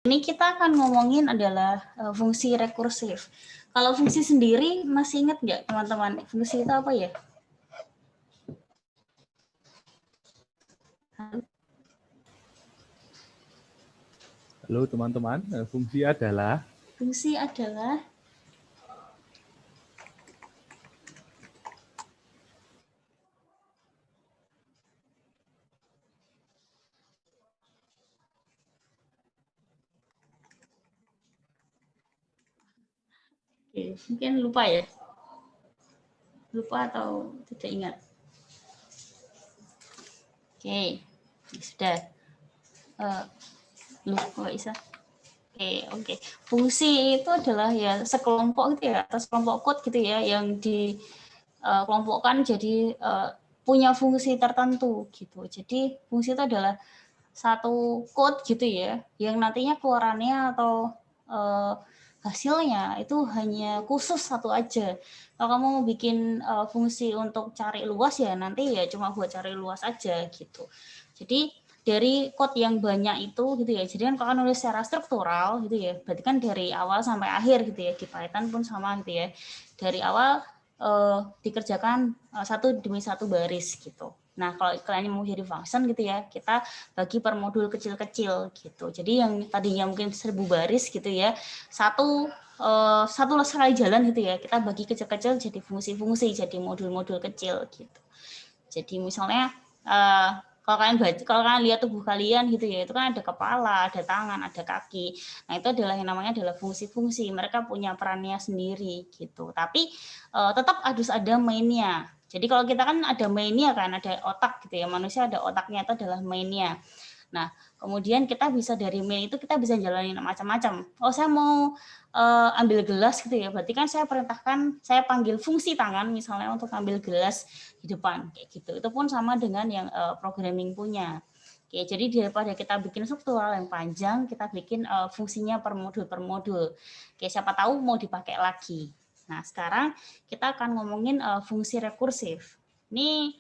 Ini kita akan ngomongin adalah fungsi rekursif. Kalau fungsi sendiri masih ingat nggak teman-teman? Fungsi itu apa ya? Halo teman-teman, fungsi adalah Oke, mungkin lupa ya? Lupa atau tidak ingat? Oke, sudah. Lupa Isa. Oke. Fungsi itu adalah ya sekelompok gitu ya, atau sekelompok code gitu ya, yang dikelompokkan jadi punya fungsi tertentu gitu. Jadi fungsi itu adalah satu code gitu ya, yang nantinya keluarannya atau hasilnya itu hanya khusus satu aja. Kalau kamu mau bikin fungsi untuk cari luas ya nanti ya cuma buat cari luas aja gitu. Jadi dari code yang banyak itu gitu ya, jadi kan kalau nulis secara struktural gitu ya, berarti kan dari awal sampai akhir gitu ya, di Python pun sama gitu ya, dari awal dikerjakan satu demi satu baris gitu. Nah, kalau kalian mau jadi function gitu ya, kita bagi per modul kecil-kecil gitu. Jadi yang tadinya mungkin 1000 baris gitu ya, satu sekali jalan gitu ya, kita bagi kecil-kecil jadi fungsi-fungsi, jadi modul-modul kecil gitu. Jadi misalnya kalau kalian lihat tubuh kalian gitu ya, itu kan ada kepala, ada tangan, ada kaki. Nah, itu adalah yang namanya adalah fungsi-fungsi. Mereka punya perannya sendiri gitu. Tapi tetap harus ada mainnya. Jadi kalau kita kan ada mainnya kan, ada otak gitu ya. Manusia ada otaknya, itu adalah mainnya. Nah, kemudian kita bisa dari main itu kita bisa jalanin macam-macam. Oh, saya mau ambil gelas gitu ya. Berarti kan saya perintahkan, saya panggil fungsi tangan misalnya untuk ambil gelas di depan kayak gitu. Itu pun sama dengan yang programming punya. Oke, jadi daripada kita bikin struktural yang panjang, kita bikin fungsinya per modul. Oke, siapa tahu mau dipakai lagi. Nah, sekarang kita akan ngomongin fungsi rekursif. Ini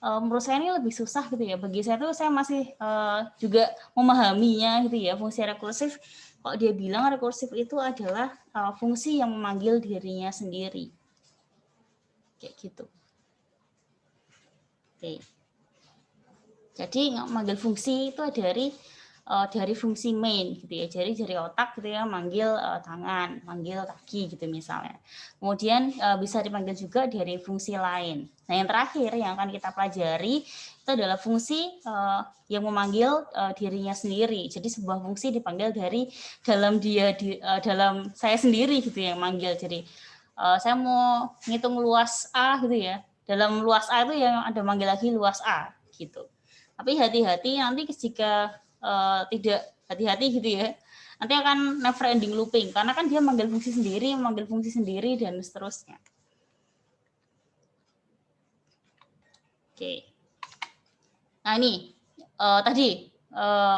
menurut saya ini lebih susah gitu ya. Bagi saya tuh saya masih juga memahaminya gitu ya. Fungsi rekursif, kalau dia bilang rekursif itu adalah fungsi yang memanggil dirinya sendiri. Kayak gitu. Oke. Jadi memanggil fungsi itu dari fungsi main gitu ya. Jadi dari otak gitu ya, manggil tangan, manggil kaki gitu misalnya. Kemudian bisa dipanggil juga dari fungsi lain. Nah, yang terakhir yang akan kita pelajari itu adalah fungsi yang memanggil dirinya sendiri. Jadi sebuah fungsi dipanggil dari dalam saya sendiri gitu yang manggil. Jadi saya mau ngitung luas A gitu ya. Dalam luas A itu yang ada manggil lagi luas A gitu. Tapi hati-hati nanti jika tidak hati-hati gitu ya, nanti akan never ending looping karena kan dia manggil fungsi sendiri dan seterusnya. Oke. Nah ini tadi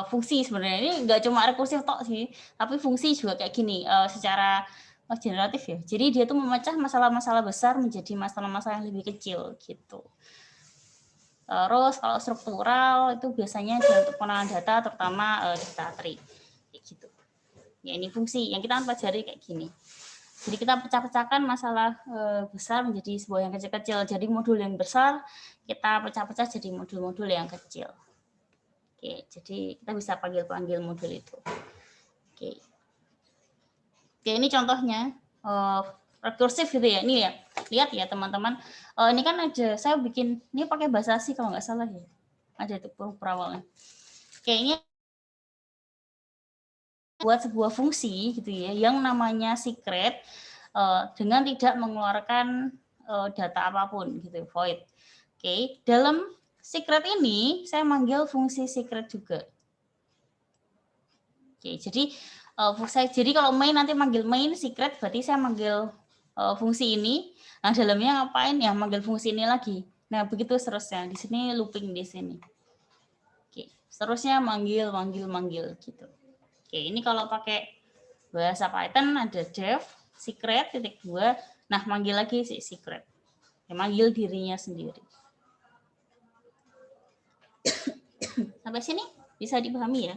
fungsi sebenarnya ini nggak cuma rekursif tok sih, tapi fungsi juga kayak gini secara generatif ya. Jadi dia tuh memecah masalah-masalah besar menjadi masalah-masalah yang lebih kecil gitu. Terus kalau struktural itu biasanya untuk pengenalan data terutama data tree kayak gitu. Ya ini fungsi yang kita pelajari kayak gini. Jadi kita pecah-pecahkan masalah besar menjadi sebuah yang kecil-kecil. Jadi modul yang besar kita pecah-pecah jadi modul-modul yang kecil. Oke, jadi kita bisa panggil-panggil modul itu. Oke. Oke, ini contohnya rekursif gitu ya. Ini ya, lihat ya teman-teman. Ini kan ada, saya bikin, ini pakai bahasa C kalau nggak salah ya. Ada itu perawalnya. Kayaknya buat sebuah fungsi gitu ya, yang namanya secret dengan tidak mengeluarkan data apapun gitu, void. Oke, dalam secret ini saya manggil fungsi secret juga. Oke, jadi kalau main nanti manggil main secret, berarti saya manggil fungsi ini. Nah, dalamnya ngapain ya? Manggil fungsi ini lagi. Nah, begitu seterusnya. Di sini looping di sini. Oke, seterusnya manggil gitu. Oke, ini kalau pakai bahasa Python ada def secret titik 2. Nah, manggil lagi si secret. Ya, manggil dirinya sendiri. Sampai sini bisa dipahami ya?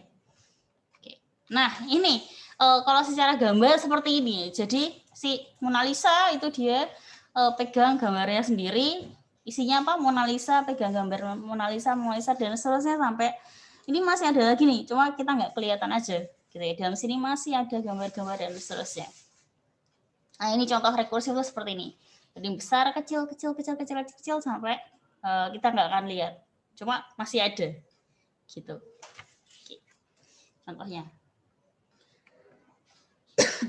Oke. Nah, ini kalau secara gambar seperti ini. Jadi si Mona Lisa itu dia pegang gambarnya sendiri. Isinya apa? Mona Lisa, pegang gambar Mona Lisa, dan seterusnya sampai ini masih ada lagi nih. Cuma kita nggak kelihatan aja. Gitu ya. Dalam sini masih ada gambar-gambar dan seterusnya. Nah, ini contoh rekursif itu seperti ini. Jadi besar, kecil, kecil, kecil, kecil, kecil sampai kita nggak akan lihat. Cuma masih ada. Gitu. Oke. Contohnya.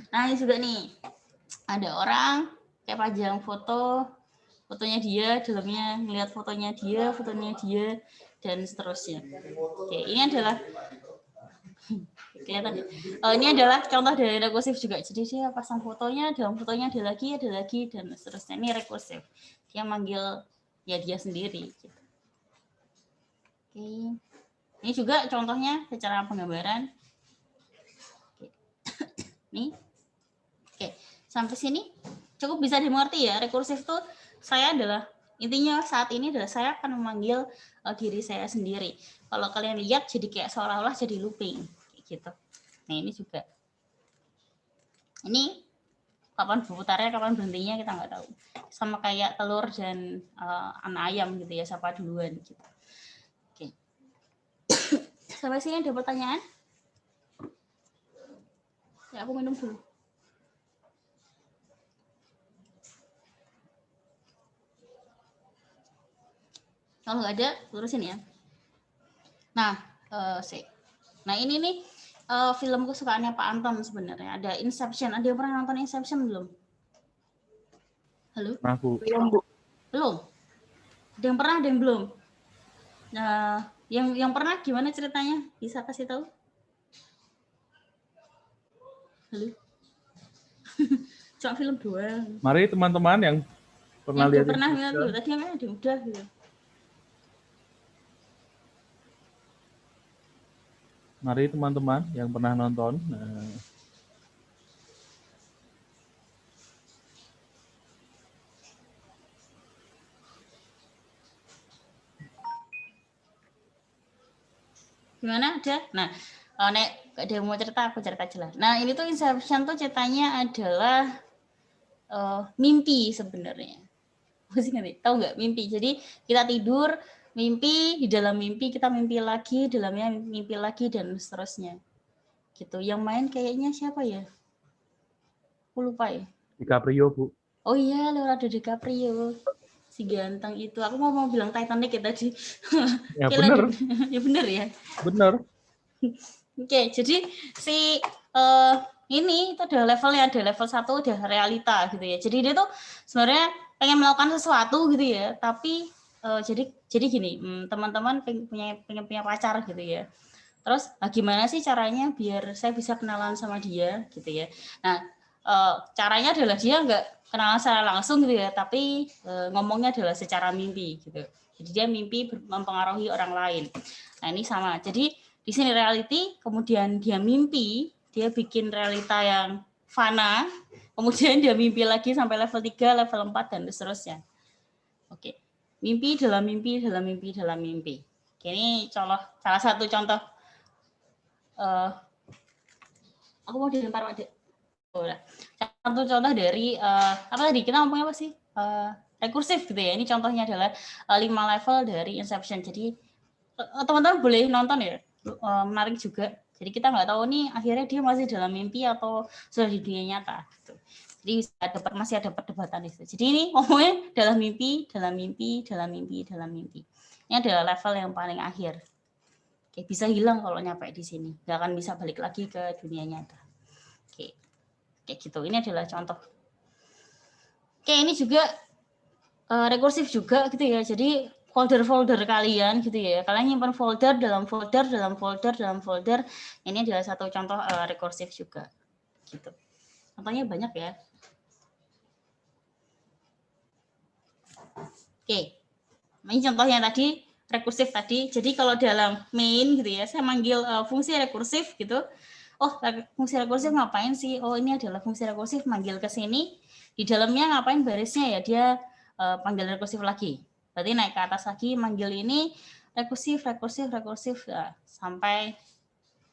Nah, ini juga nih. Ada orang kayak pajang fotonya dia, dalamnya ngelihat fotonya dia, dan seterusnya. Oke, ini adalah kelihatan ya. Ini adalah contoh dari rekursif juga. Jadi dia pasang fotonya, dalam fotonya ada lagi, dan seterusnya. Ini rekursif. Dia manggil ya dia sendiri. Gitu. Oke. Ini juga contohnya secara penggambaran. Oke. Nih. Oke, sampai sini cukup bisa dimengerti ya. Rekursif itu saya adalah intinya saat ini adalah saya akan memanggil diri saya sendiri. Kalau kalian lihat jadi kayak seolah-olah jadi looping gitu. Nah, ini juga. Ini kapan berputarnya, kapan berhentinya kita nggak tahu. Sama kayak telur dan anak ayam gitu ya, siapa duluan gitu. Oke. Sampai sini ada pertanyaan? Ya, aku minum dulu. Kalau nggak ada, lurusin ya. Nah, nah ini nih film kesukaannya Pak Anton sebenarnya. Ada Inception. Ada yang pernah nonton Inception belum? Halo? Aku. Belum. Ada yang pernah, ada yang belum. Nah, yang pernah gimana ceritanya? Bisa kasih tahu? Halo? Cuma film doang. Mari teman-teman yang pernah lihat pernah lihat dulu. Tadi yang ada udah gitu. Mari teman-teman yang pernah nonton. Gimana ada? Nah, nek ada yang mau cerita, aku cerita jelas. Nah, ini tuh Inception tuh ceritanya adalah mimpi sebenarnya. Masih ngerti? Tahu nggak mimpi? Jadi kita tidur, mimpi, di dalam mimpi kita mimpi lagi, dalamnya mimpi lagi dan seterusnya. Gitu. Yang main kayaknya siapa ya? Aku lupa ya. DiCaprio, Bu. Oh iya, Leonardo DiCaprio. Si ganteng itu. Aku mau bilang Titanic ya tadi. Ya benar. Ya benar ya. Benar. Oke, jadi si ini itu ada levelnya, ada level 1 udah realita gitu ya. Jadi dia tuh sebenarnya pengen melakukan sesuatu gitu ya, tapi jadi gini, teman-teman pengen punya pacar gitu ya. Terus gimana sih caranya biar saya bisa kenalan sama dia gitu ya. Nah, caranya adalah dia nggak kenalan secara langsung gitu ya, tapi ngomongnya adalah secara mimpi gitu. Jadi dia mimpi mempengaruhi orang lain. Nah, ini sama. Jadi di sini reality, kemudian dia mimpi, dia bikin realita yang fana, kemudian dia mimpi lagi sampai level 3, level 4, dan seterusnya. Oke. Mimpi dalam mimpi, dalam mimpi, dalam mimpi. Oke, ini salah satu contoh. Aku mau dilempar Pak Dek. Satu contoh dari apa tadi kita ngomongnya apa sih? Rekursif gitu ya. Ini contohnya adalah 5 level dari Inception. Jadi teman-teman boleh nonton ya. Menarik juga. Jadi kita nggak tahu nih akhirnya dia masih dalam mimpi atau sudah di dunia nyata. Gitu. Jadi masih ada perdebatan di situ. Jadi ini ngomongnya dalam mimpi, dalam mimpi, dalam mimpi, dalam mimpi. Ini adalah level yang paling akhir. Oke, bisa hilang kalau nyampe di sini. Nggak akan bisa balik lagi ke dunia nyata. Oke, kayak gitu. Ini adalah contoh. Oke, ini juga rekursif juga gitu ya. Jadi folder-folder kalian gitu ya. Kalian nyimpan folder dalam folder dalam folder dalam folder. Ini adalah satu contoh rekursif juga. Gitu. Contohnya banyak ya. Oke. Ini contohnya tadi rekursif tadi. Jadi kalau dalam main gitu ya, saya manggil fungsi rekursif gitu. Oh, fungsi rekursif ngapain sih? Oh, ini adalah fungsi rekursif manggil ke sini. Di dalamnya ngapain barisnya ya? Dia panggil rekursif lagi. Berarti naik ke atas lagi, manggil ini rekursif, rekursif, rekursif ya, sampai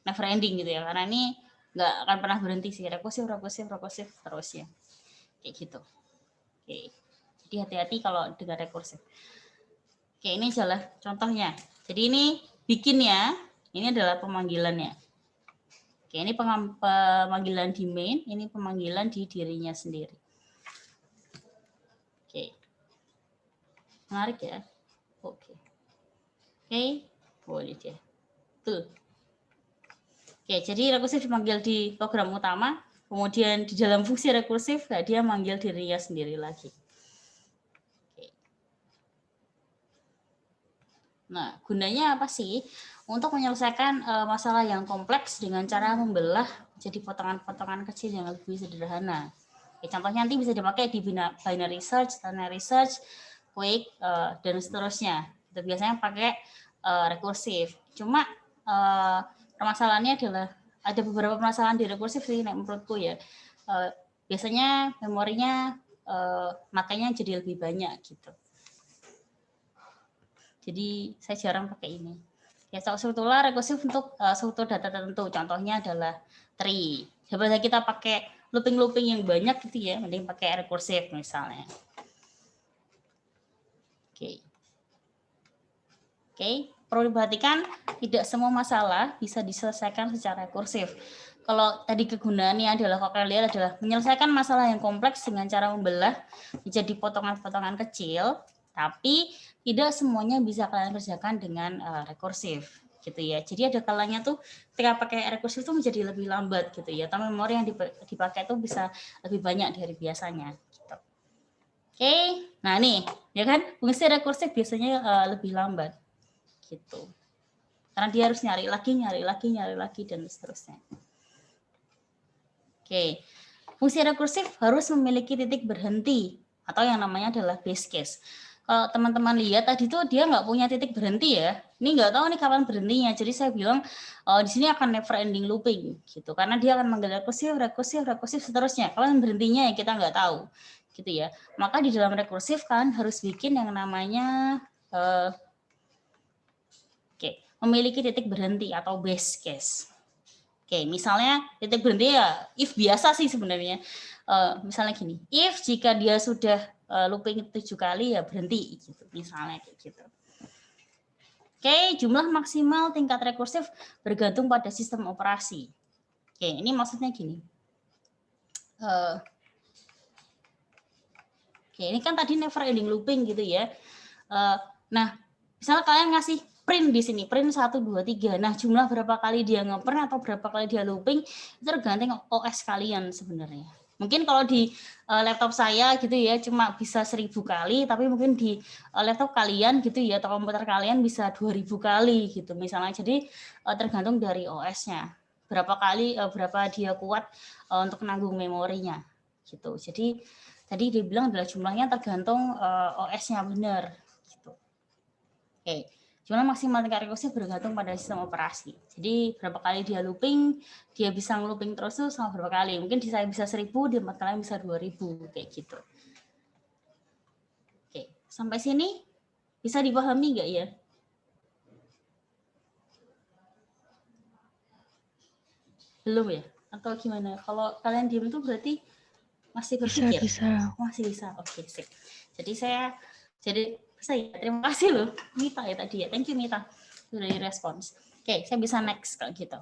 never ending gitu ya, karena ini nggak akan pernah berhenti sih, rekursif terus ya, kayak gitu. Oke, jadi hati-hati kalau dengan rekursif. Oke, ini adalah contohnya. Jadi ini bikinnya, ini adalah pemanggilannya. Oke, ini pemanggilan di main, ini pemanggilan di dirinya sendiri. Oke, menarik ya. Oke, boleh deh. Tuh. Oke, jadi rekursif dipanggil di program utama, kemudian di dalam fungsi rekursif dia manggil dirinya sendiri lagi. Oke. Nah, gunanya apa sih? Untuk menyelesaikan masalah yang kompleks dengan cara membelah jadi potongan-potongan kecil yang lebih sederhana. Oke, contohnya nanti bisa dipakai di binary search, ternary search, quick, dan seterusnya. Itu biasanya pakai rekursif. Cuma permasalahannya adalah ada beberapa permasalahan di rekursif sih menurutku ya. Biasanya memorinya makanya jadi lebih banyak gitu. Jadi saya jarang pakai ini. Ya, struktural rekursif untuk struktur data tertentu. Contohnya adalah tree. Daripada kita pakai looping yang banyak gitu ya, mending pakai rekursif misalnya. Oke, perlu diperhatikan tidak semua masalah bisa diselesaikan secara rekursif. Kalau tadi kegunaannya adalah kalau kalian lihat adalah menyelesaikan masalah yang kompleks dengan cara membelah menjadi potongan-potongan kecil, tapi tidak semuanya bisa kalian kerjakan dengan rekursif gitu ya. Jadi ada kalanya tuh ketika pakai rekursif itu menjadi lebih lambat gitu ya. Atau memori yang dipakai itu bisa lebih banyak dari biasanya gitu. Oke, nah nih ya kan fungsi rekursif biasanya lebih lambat gitu. Karena dia harus nyari lagi dan seterusnya. Oke. Fungsi rekursif harus memiliki titik berhenti atau yang namanya adalah base case. Kalau teman-teman lihat tadi tuh dia nggak punya titik berhenti ya. Ini nggak tahu nih kapan berhentinya. Jadi saya bilang di sini akan never ending looping gitu. Karena dia akan manggil rekursif seterusnya. Kalau berhentinya ya kita nggak tahu gitu ya. Maka di dalam rekursif kan harus bikin yang namanya memiliki titik berhenti atau base case. Oke, misalnya titik berhenti ya if biasa sih sebenarnya. Misalnya gini, if jika dia sudah looping 7 kali ya berhenti gitu, misalnya kayak gitu. Oke, jumlah maksimal tingkat rekursif bergantung pada sistem operasi. Oke, ini maksudnya gini. Oke, ini kan tadi never ending looping gitu ya. Nah, misalnya kalian ngasih print di sini, print 1, 2, 3. Nah, jumlah berapa kali dia ngeprint atau berapa kali dia looping, itu tergantung OS kalian sebenarnya. Mungkin kalau di laptop saya gitu ya, cuma bisa 1000 kali, tapi mungkin di laptop kalian gitu ya, atau komputer kalian bisa 2000 kali gitu misalnya. Jadi tergantung dari OS-nya. Berapa kali, berapa dia kuat untuk menanggung memorinya gitu. Jadi tadi dibilang adalah jumlahnya tergantung OS-nya benar. Gitu. Oke. Jumlah maksimal tingkat rekursif bergantung pada sistem operasi. Jadi berapa kali dia looping, dia bisa ngelooping terus tuh sama berapa kali. Mungkin di saya bisa 1000, di tempat kalian bisa 2000 kayak gitu. Oke, sampai sini bisa dipahami nggak ya? Belum ya? Atau gimana? Kalau kalian diem tuh berarti masih berpikir? Bisa. Masih bisa. Oke, sip. Jadi terima kasih loh Mita ya tadi ya. Thank you Mita sudah direspons. Oke, saya bisa next kalau gitu.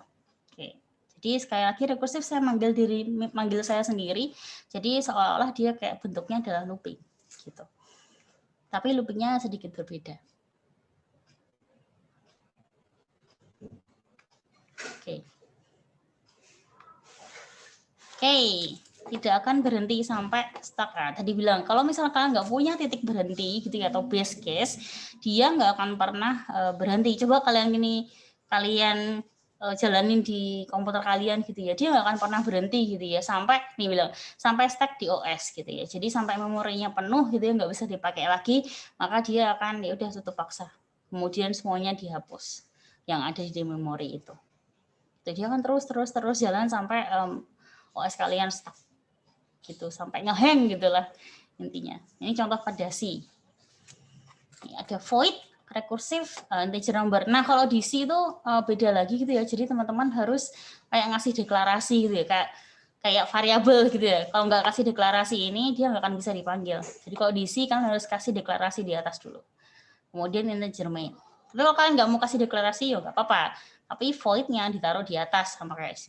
Oke. Jadi sekali lagi rekursif saya manggil saya sendiri. Jadi seolah-olah dia kayak bentuknya adalah looping gitu. Tapi loopingnya sedikit berbeda. Oke. Oke. Tidak akan berhenti sampai stuck. Nah, tadi bilang kalau misalnya kalian nggak punya titik berhenti gitu ya atau base case, dia nggak akan pernah berhenti. Coba kalian jalanin di komputer kalian gitu ya, dia nggak akan pernah berhenti gitu ya sampai stuck di OS gitu ya. Jadi sampai memorinya penuh gitu ya, nggak bisa dipakai lagi, maka dia akan ya udah tutup paksa. Kemudian semuanya dihapus yang ada di memori itu. Jadi dia akan terus jalan sampai OS kalian stuck gitu sampai ngehang gitulah intinya. Ini contoh pada C. Ini ada void rekursif integer number. Nah, kalau di C itu beda lagi gitu ya. Jadi teman-teman harus kayak ngasih deklarasi gitu ya, kayak variabel gitu ya. Kalau nggak kasih deklarasi ini, dia nggak akan bisa dipanggil. Jadi kalau di C kan harus kasih deklarasi di atas dulu. Kemudian integer main. Tapi kalau kalian nggak mau kasih deklarasi, ya nggak apa-apa. Tapi void-nya ditaruh di atas sama kayak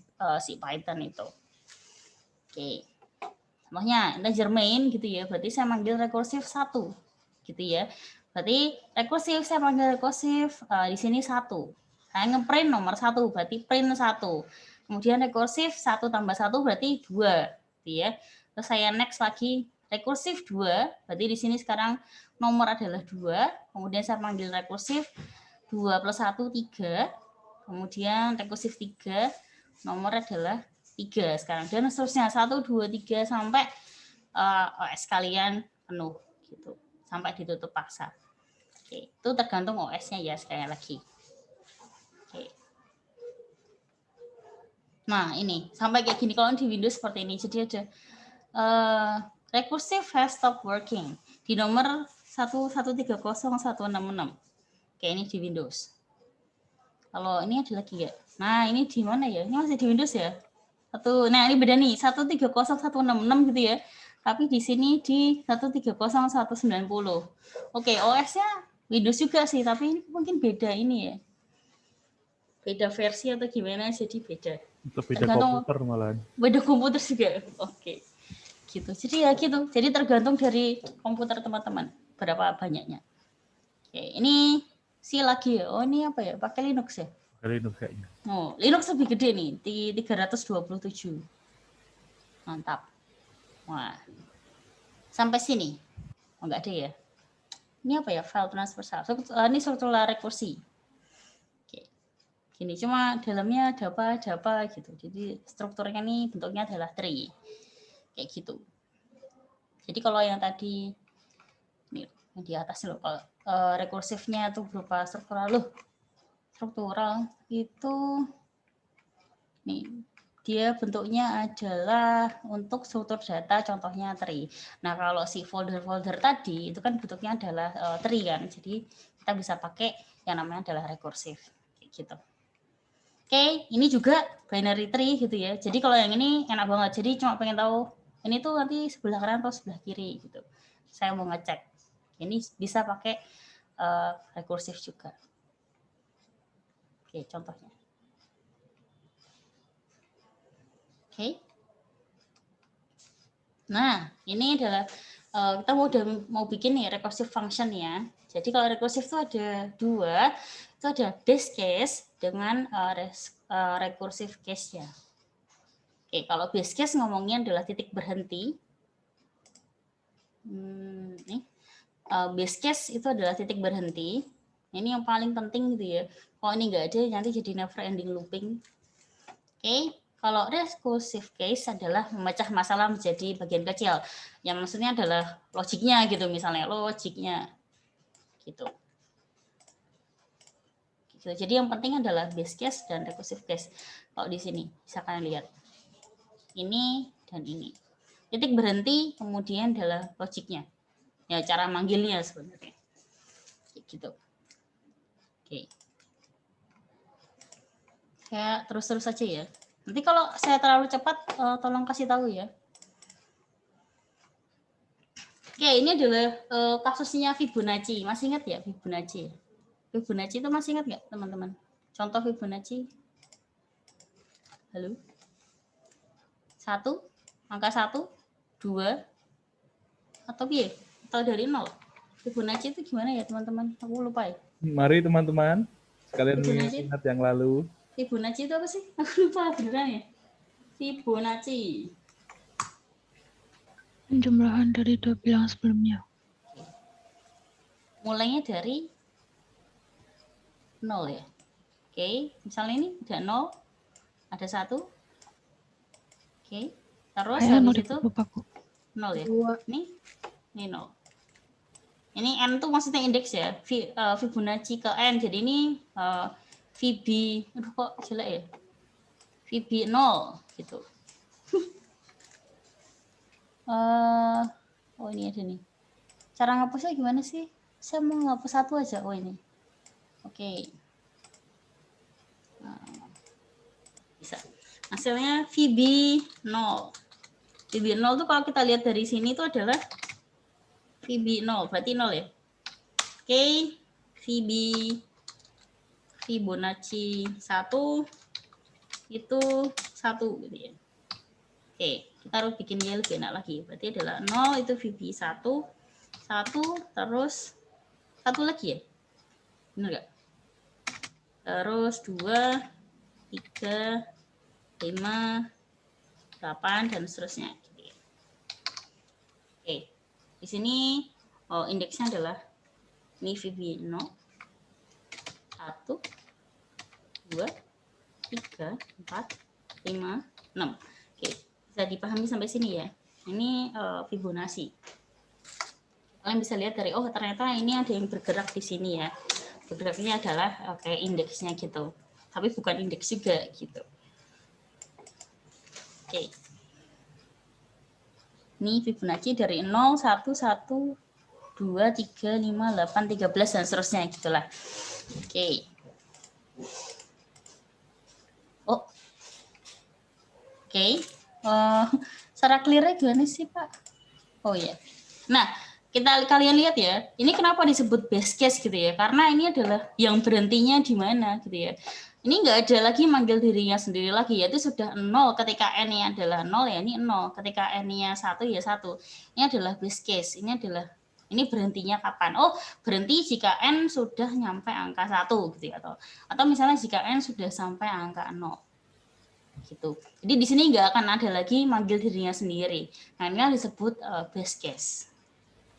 si Python itu. Oke. Contohnya integer main gitu ya. Berarti saya manggil rekursif 1 gitu ya. Berarti rekursif saya panggil rekursif di sini 1. Saya ngeprint nomor 1 berarti print 1. Kemudian rekursif 1 tambah 1 berarti 2 gitu ya. Terus saya next lagi rekursif 2 berarti di sini sekarang nomor adalah 2. Kemudian saya panggil rekursif 2 plus 1 3. Kemudian rekursif 3 nomor adalah 3 sekarang dan seterusnya 1 2 3 sampai OS kalian penuh gitu. Sampai ditutup paksa. Oke, itu tergantung OS-nya ya sekali lagi. Oke. Nah, ini sampai kayak gini kalau di Windows seperti ini. Jadi ada recursive has stopped working di nomor 1130166. Oke, ini di Windows. Kalau ini ada lagi ya. Nah, ini di mana ya? Ini masih di Windows ya? Nah, ini beda nih, 130.166 gitu ya. Tapi di sini di 130.190. Oke, OS-nya Windows juga sih, tapi ini mungkin beda ini ya. Beda versi atau gimana, jadi beda. Atau beda komputer malah. Beda komputer juga. Oke. Gitu. Jadi ya gitu. Jadi tergantung dari komputer teman-teman, berapa banyaknya. Oke, ini si lagi ya. Oh, ini apa ya? Pakai Linux ya? Linux kayaknya. Oh, Linux lebih gede nih, di 327. Mantap. Wah. Sampai sini. Oh, enggak ada ya. Ini apa ya? File transfer. Ini struktural rekursi. Oke. Gini, cuma dalamnya ada apa gitu. Jadi strukturnya nih bentuknya adalah tree. Kayak gitu. Jadi kalau yang tadi ini yang di atas loh, kalau rekursifnya itu berupa struktural itu nih dia bentuknya adalah untuk struktur data, contohnya tree. Nah, kalau si folder-folder tadi itu kan bentuknya adalah tree kan, jadi kita bisa pakai yang namanya adalah rekursif kayak gitu. Oke, ini juga binary tree gitu ya. Jadi kalau yang ini enak banget. Jadi cuma pengen tahu ini tuh nanti sebelah kanan atau sebelah kiri gitu. Saya mau ngecek. Ini bisa pakai rekursif juga. Oke, contohnya. Oke. Nah, ini adalah kita mau bikin nih recursive function ya. Jadi kalau recursive itu ada 2, itu ada base case dengan recursive case ya. Oke, kalau base case ngomongnya adalah titik berhenti. Base case itu adalah titik berhenti. Ini yang paling penting gitu ya. Kalau ini nggak ada, nanti jadi never ending looping. Oke, kalau recursive case adalah memecah masalah menjadi bagian kecil. Yang maksudnya adalah logiknya gitu, misalnya logiknya gitu. Jadi yang penting adalah base case dan recursive case. Kalau di sini bisa kalian lihat. Ini dan ini. Titik berhenti kemudian adalah logiknya. Ya, cara manggilnya sebenarnya. Gitu. Oke. Saya terus-terus saja ya. Nanti kalau saya terlalu cepat, tolong kasih tahu ya. Oke, ini adalah kasusnya Fibonacci. Masih ingat ya Fibonacci? Fibonacci itu masih ingat nggak teman-teman? Contoh Fibonacci. Halo? 1, angka 1, 2, atau piye? Atau dari 0? Fibonacci itu gimana ya teman-teman? Aku lupa ya. Mari teman-teman, sekalian ingat yang lalu. Fibonacci itu apa sih? Aku lupa beneran ya. Fibonacci. Penjumlahan dari 2 bilangan sebelumnya. Mulainya dari 0 ya. Oke, misalnya ini ada 0, ada 1. Oke, terus habis itu 0 ya. Ini 0. Ini N tuh maksudnya indeks ya. Fibonacci ke N. Jadi ini Fib, aduh kok jelek ya. Fib 0 gitu. Oh ini ada nih. Cara ngapusnya gimana sih? Saya mau ngapus 1 aja. Oh ini. Oke. Nah, bisa. Hasilnya VB 0. VB 0 itu kalau kita lihat dari sini itu adalah VB 0, berarti 0 ya. Oke, VB Fibonacci 1 itu 1 gitu ya. Oke, kita harus bikinnya lebih enak lagi. Berarti adalah 0 itu VB 1, 1 terus 1 lagi ya. Benar enggak? Terus 2, 3, 5, 8 dan seterusnya. Oke, di sini indeksnya adalah ini VB 0, 1, 2, 3, 4, 5, 6. Oke, bisa dipahami sampai sini ya. Ini Fibonacci. Kalian bisa lihat dari ternyata ini ada yang bergerak di sini ya. Bergeraknya adalah kayak indeksnya gitu. Tapi bukan indeks juga gitu. Oke. Ini Fibonacci dari 0, 1, 1, 2, 3, 5, 8, 13 dan seterusnya gitulah. Oke. Oke. Secara clear-nya gimana sih, Pak? Oh iya. Nah, kalian lihat ya, ini kenapa disebut base case gitu ya? Karena ini adalah yang berhentinya di mana gitu ya. Ini nggak ada lagi manggil dirinya sendiri lagi, yaitu sudah 0 ketika n-nya adalah 0 ya, ini 0. Ketika n-nya 1 ya 1. Ini adalah base case, ini berhentinya kapan? Oh, berhenti jika n sudah nyampe angka 1 gitu ya, atau misalnya jika n sudah sampai angka 0. Gitu. Jadi di sini nggak akan ada lagi manggil dirinya sendiri. Nah, ini disebut base case.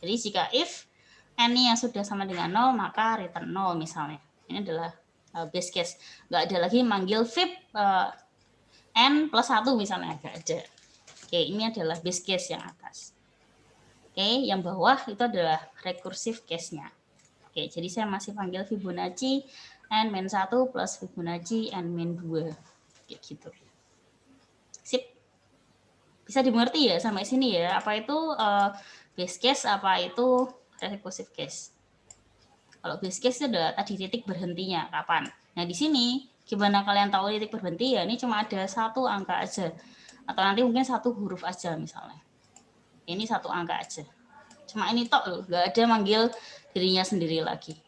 Jadi jika if n-nya sudah sama dengan 0, maka return 0 misalnya. Ini adalah base case. Nggak ada lagi manggil fib n plus 1 misalnya, nggak ada. Oke, ini adalah base case yang atas. Oke, yang bawah itu adalah recursive case-nya. Oke, jadi saya masih panggil Fibonacci n-1 plus Fibonacci n-2. Kayak gitu. Sip. Bisa dimengerti ya sampai sini ya, apa itu base case, apa itu recursive case. Kalau base case itu adalah tadi titik berhentinya kapan. Nah, di sini gimana kalian tahu titik berhenti ya? Ini cuma ada satu angka aja. Atau nanti mungkin satu huruf aja misalnya. Ini satu angka aja. Cuma ini tok loh, nggak ada manggil dirinya sendiri lagi.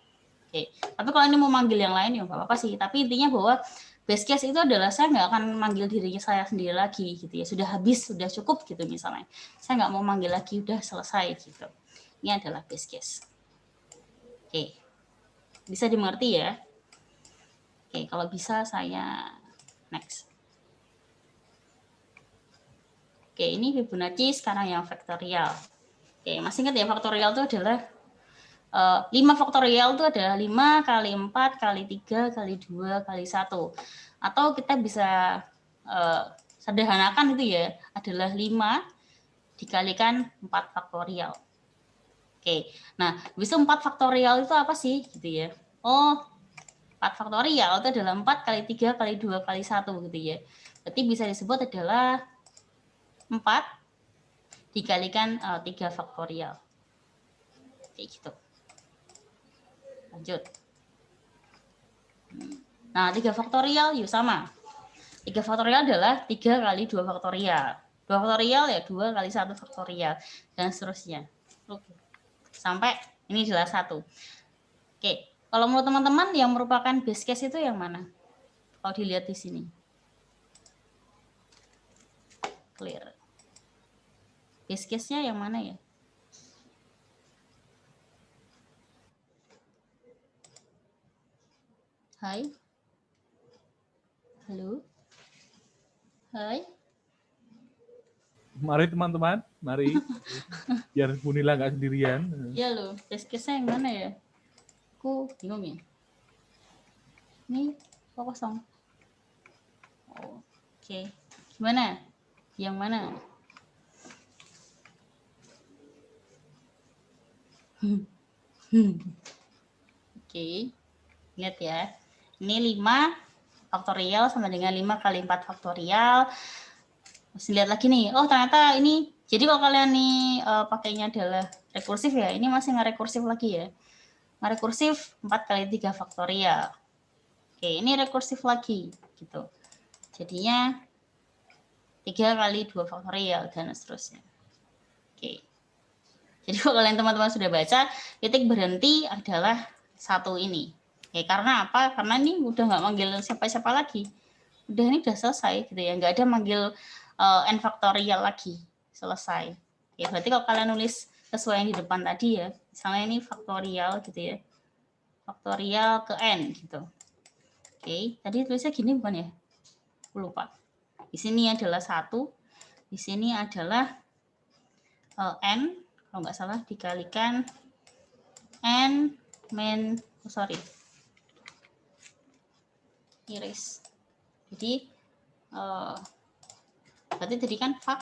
Oke. Tapi kalau ini mau manggil yang lain ya nggak apa-apa sih. Tapi intinya bahwa base case itu adalah saya nggak akan manggil dirinya saya sendiri lagi gitu ya. Sudah habis, sudah cukup gitu misalnya. Saya nggak mau manggil lagi, udah selesai gitu. Ini adalah base case. Oke. Bisa dimengerti ya? Oke, kalau bisa saya next. Oke, ini Fibonacci sekarang yang faktorial. Oke, masih ingat ya faktorial itu adalah 5 faktorial itu adalah 5 kali 4 kali 3 kali 2 kali 1. Atau kita bisa sederhanakan itu ya, adalah 5 dikalikan 4 faktorial. Oke, nah bisa 4 faktorial itu apa sih gitu ya? Oh, 4 faktorial itu adalah 4 kali 3 kali 2 kali 1 gitu ya. Berarti bisa disebut adalah 4 dikalikan 3 faktorial. Kayak gitu. Lanjut. Nah, 3 faktorial yuk sama. 3 faktorial adalah 3 kali 2 faktorial. 2 faktorial ya 2 kali 1 faktorial. Dan seterusnya. Oke. Sampai ini adalah 1. Oke. Kalau menurut teman-teman yang merupakan base case itu yang mana? Kalau dilihat di sini. Clear. Base case-nya yang mana ya? Hai. Halo. Hai. Mari teman-teman, mari. Biar Bu Nila nggak sendirian. Iya loh, base case-nya yang mana ya? Aku bingung ya. Ini kok kosong. Oh, oke. Gimana? Yang mana? Oke. Lihat ya. Ini 5 faktorial sama dengan 5 kali 4 faktorial. Terus lihat lagi nih. Oh, ternyata ini. Jadi kalau kalian nih pakainya adalah rekursif ya. Ini masih nggak rekursif lagi ya. rekursif 4 kali 3 faktorial. Oke, ini rekursif lagi gitu. Jadinya 3 kali 2 faktorial dan seterusnya. Oke. Jadi kalau kalian teman-teman sudah baca, titik berhenti adalah satu ini. Oke, karena apa? Karena ini udah nggak manggil siapa-siapa lagi. Udah ini udah selesai gitu ya. Nggak ada manggil n faktorial lagi. Selesai. Oke, berarti kalau kalian nulis sesuai yang di depan tadi ya, misalnya ini faktorial gitu ya. Faktorial ke n gitu. Oke, tadi tulisnya gini bukan ya? Aku lupa. Di sini adalah 1, di sini adalah n, kalau nggak salah dikalikan n min, iris. Jadi berarti tadi kan fak,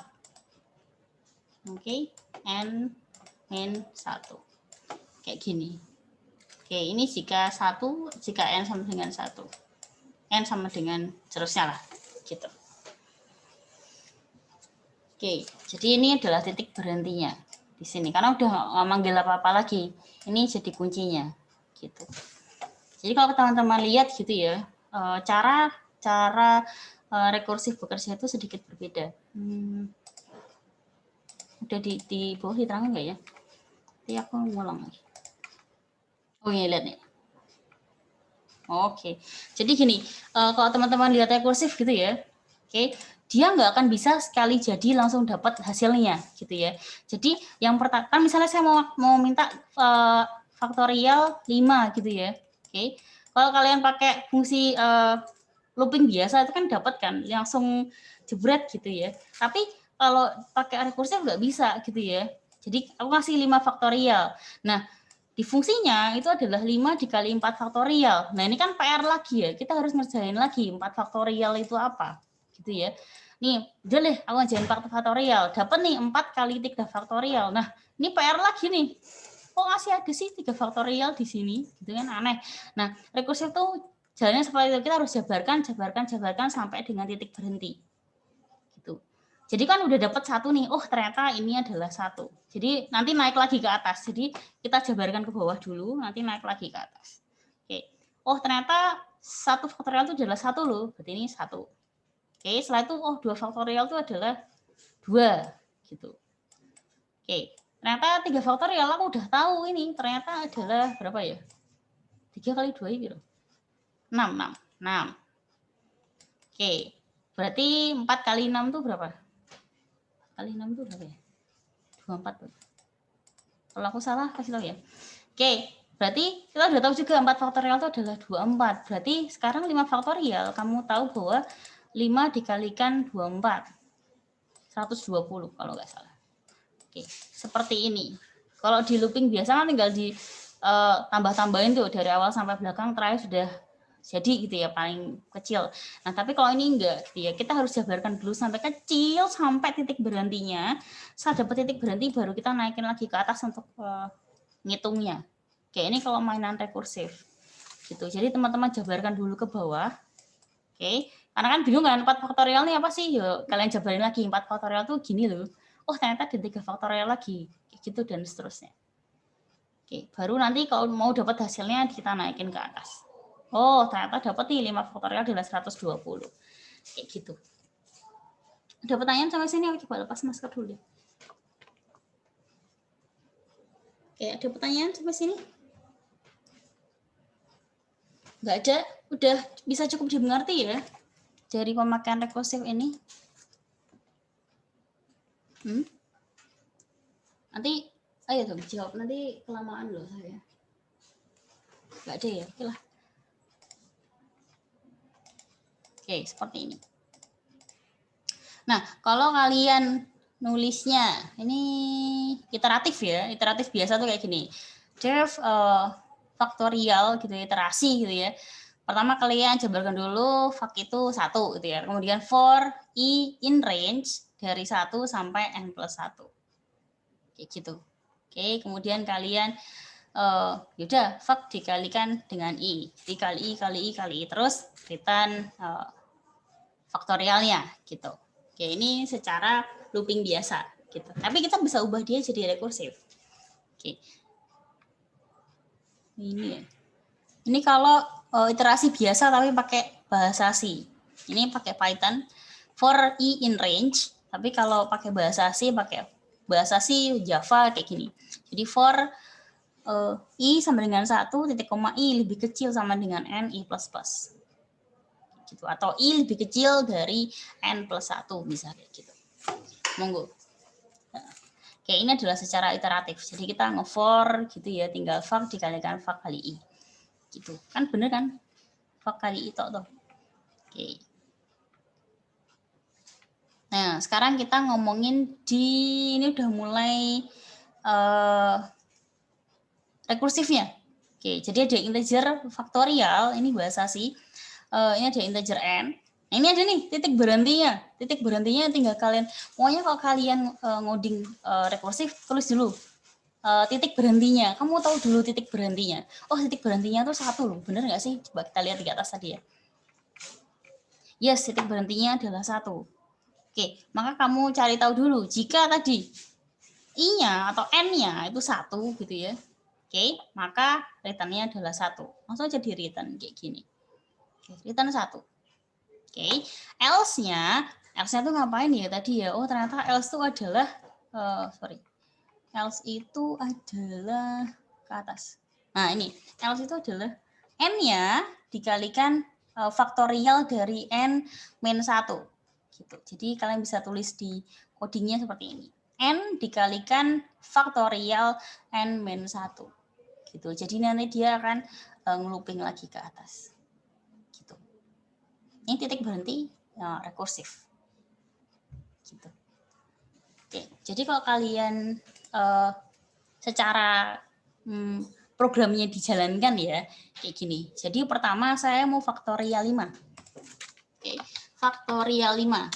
oke, n min 1 kayak gini. Oke, ini jika n sama dengan 1, n sama dengan seterusnya lah gitu. Oke, jadi ini adalah titik berhentinya di sini karena udah nggak manggil apa-apa lagi. Ini jadi kuncinya gitu. Jadi kalau teman-teman lihat gitu ya, cara rekursif bekerja itu sedikit berbeda. Udah di bawah diterangin nggak ya? Nanti aku ngulang lagi. Oh iya, lihat nih. Oke, jadi gini, kalau teman-teman lihat rekursif gitu ya, oke, dia nggak akan bisa sekali jadi langsung dapat hasilnya gitu ya. Jadi yang pertama, kan misalnya saya mau minta faktorial 5 gitu ya, oke. Kalau kalian pakai fungsi looping biasa itu kan dapat kan, langsung jebret gitu ya. Tapi kalau pakai rekursif nggak bisa gitu ya. Jadi aku kasih 5 faktorial. Nah, di fungsinya itu adalah 5 dikali 4 faktorial. Nah, ini kan PR lagi ya. Kita harus ngerjain lagi 4 faktorial itu apa. Gitu ya. Nih, udah deh aku ngerjain 4 faktorial. Dapat nih 4 kali 3 faktorial. Nah, ini PR lagi nih. Kok masih ada sih 3 faktorial di sini? Gitu kan aneh. Nah, rekursif tuh jalannya seperti itu. Kita harus jabarkan sampai dengan titik berhenti. Gitu. Jadi kan udah dapat 1 nih, oh ternyata ini adalah 1. Jadi nanti naik lagi ke atas. Jadi kita jabarkan ke bawah dulu, nanti naik lagi ke atas. Oke. Oh ternyata 1 faktorial itu adalah 1 loh, berarti ini 1. Oke, setelah itu oh 2 faktorial itu adalah 2 gitu. Oke. Ternyata 3 faktorial aku udah tahu ini, ternyata adalah berapa ya? 3 kali 2 itu 6. Oke. Berarti 4 kali 6 itu berapa? Kali 6 itu berapa ya? 24. Kalau aku salah kasih tahu ya. Oke, berarti kita udah tahu juga 4 faktorial itu adalah 24. Berarti sekarang 5 faktorial kamu tahu bahwa 5 dikalikan 24. 120 kalau nggak salah. Oke, seperti ini. Kalau di looping biasa kan tinggal di tambah-tambahin tuh dari awal sampai belakang, terakhir sudah jadi gitu ya, paling kecil. Nah, tapi kalau ini enggak gitu ya, kita harus jabarkan dulu sampai kecil sampai titik berhentinya. Saat dapat titik berhenti baru kita naikin lagi ke atas untuk ngitungnya. Oke, ini kalau mainan rekursif. Gitu. Jadi teman-teman jabarkan dulu ke bawah. Oke, karena kan bingung kan 4 faktorial ini apa sih? Yuk, kalian jabarin lagi 4 faktorial tuh gini loh. Oh, ternyata ada 3 faktorial lagi. Gitu dan seterusnya. Oke, baru nanti kalau mau dapat hasilnya kita naikin ke atas. Oh, ternyata dapat nih 5 faktorial adalah 120. Kayak gitu. Ada pertanyaan sampai sini? Aku coba lepas masker dulu. Oke, ada pertanyaan sampai sini? Nggak ada? Udah bisa cukup dimengerti ya? Dari pemakaian rekursif ini? Nanti, ayo dong jawab. Nanti kelamaan loh saya. Nggak ada ya? Oke lah. Oke, seperti ini. Nah, kalau kalian nulisnya, ini iteratif ya, iteratif biasa tuh kayak gini. Def faktorial gitu, iterasi gitu ya. Pertama kalian jabarkan dulu fak itu 1 gitu ya. Kemudian for i in range dari 1 sampai n plus 1. Kayak gitu. Oke, kemudian kalian yaudah fak dikalikan dengan i. Jadi kali i terus return faktorialnya gitu. Oke, ini secara looping biasa gitu. Tapi kita bisa ubah dia jadi rekursif. Oke. Ini ya. Ini kalau iterasi biasa tapi pakai bahasa C. Ini pakai Python for i in range. Tapi kalau pakai bahasa C Java kayak gini. Jadi for i sama dengan 1, titik koma i lebih kecil sama dengan n i plus plus. Gitu. Atau i lebih kecil dari n plus 1 bisa kayak gitu. Monggo. Oke, ini adalah secara iteratif. Jadi kita nge-for gitu ya, tinggal var dikalikan var kali i. Gitu. Kan bener kan? Var kali i toh. Oke. Nah, sekarang kita ngomongin ini udah mulai rekursifnya. Oke, jadi ada integer faktorial, ini bahasa C. Ini ada integer n. Nah, ini ada nih titik berhentinya. Titik berhentinya tinggal kalian, pokoknya kalau kalian ngoding rekursif, tulis dulu titik berhentinya. Kamu tahu dulu titik berhentinya. Oh, titik berhentinya tuh 1 loh. Bener nggak sih? Coba kita lihat di atas tadi ya. Yes, titik berhentinya adalah 1. Oke, maka kamu cari tahu dulu. Jika tadi i-nya atau n-nya itu 1 gitu ya. Oke, maka return-nya adalah 1. Langsung aja di return kayak gini. Oke, return 1. Oke, else-nya itu ngapain ya tadi ya? Oh, ternyata else itu adalah else itu adalah ke atas. Nah, ini else itu adalah n-nya dikalikan faktorial dari n min 1. Gitu. Jadi kalian bisa tulis di codingnya seperti ini. N dikalikan faktorial n min 1. Gitu. Jadi nanti dia akan ngelooping lagi ke atas. Gitu. Ini titik berhenti rekursif. Gitu. Oke, jadi kalau kalian secara programnya dijalankan ya, kayak gini. Jadi pertama saya mau faktorial 5. Oke, faktorial 5.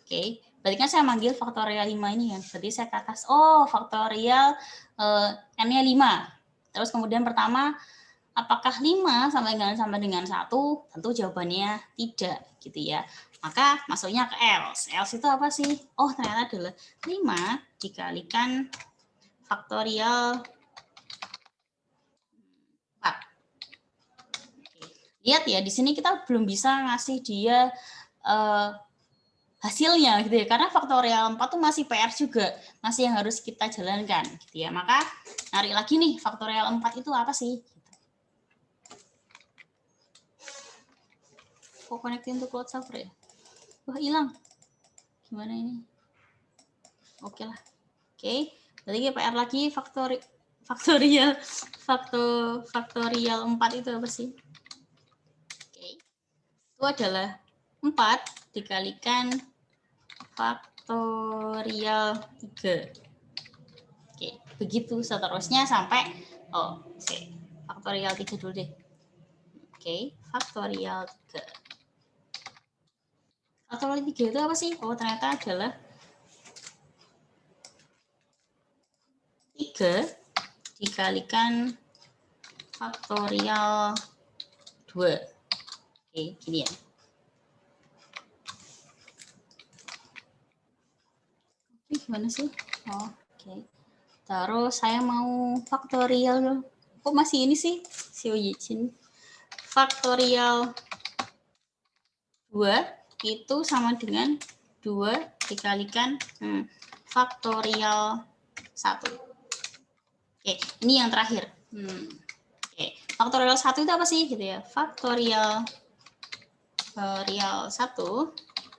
Oke, berarti kan saya manggil faktorial 5 ini kan. Berarti saya ke atas, oh faktorial n-nya 5. Terus kemudian pertama, apakah 5 sama dengan 1? Tentu jawabannya tidak gitu ya. Maka masuknya ke else. Else itu apa sih? Oh, ternyata adalah 5 dikalikan faktorial 4. Lihat ya, di sini kita belum bisa ngasih dia hasilnya gitu ya. Karena faktorial 4 tuh masih PR juga. Masih yang harus kita jalankan gitu ya. Maka cari lagi nih, faktorial 4 itu apa sih? Kok connecting to cloud server ya? Wah, hilang. Gimana ini? Oke lah. Oke, berarti PR lagi faktorial 4 itu apa sih? Oke. Itu adalah 4 dikalikan faktorial 3. Oke, begitu seterusnya sampai faktorial 3 dulu deh. Oke, faktorial 3. Faktorial 3 itu apa sih? Oh, ternyata adalah 3 dikalikan faktorial 2. Oke, gini ya. Oke, gimana sih? Oh, oke. Terus saya mau faktorial. Kok masih ini sih? Xiao Yijin. Faktorial 2 itu sama dengan 2 dikalikan faktorial 1. Oke, ini yang terakhir. Oke, faktorial 1 itu apa sih gitu ya? Faktorial 1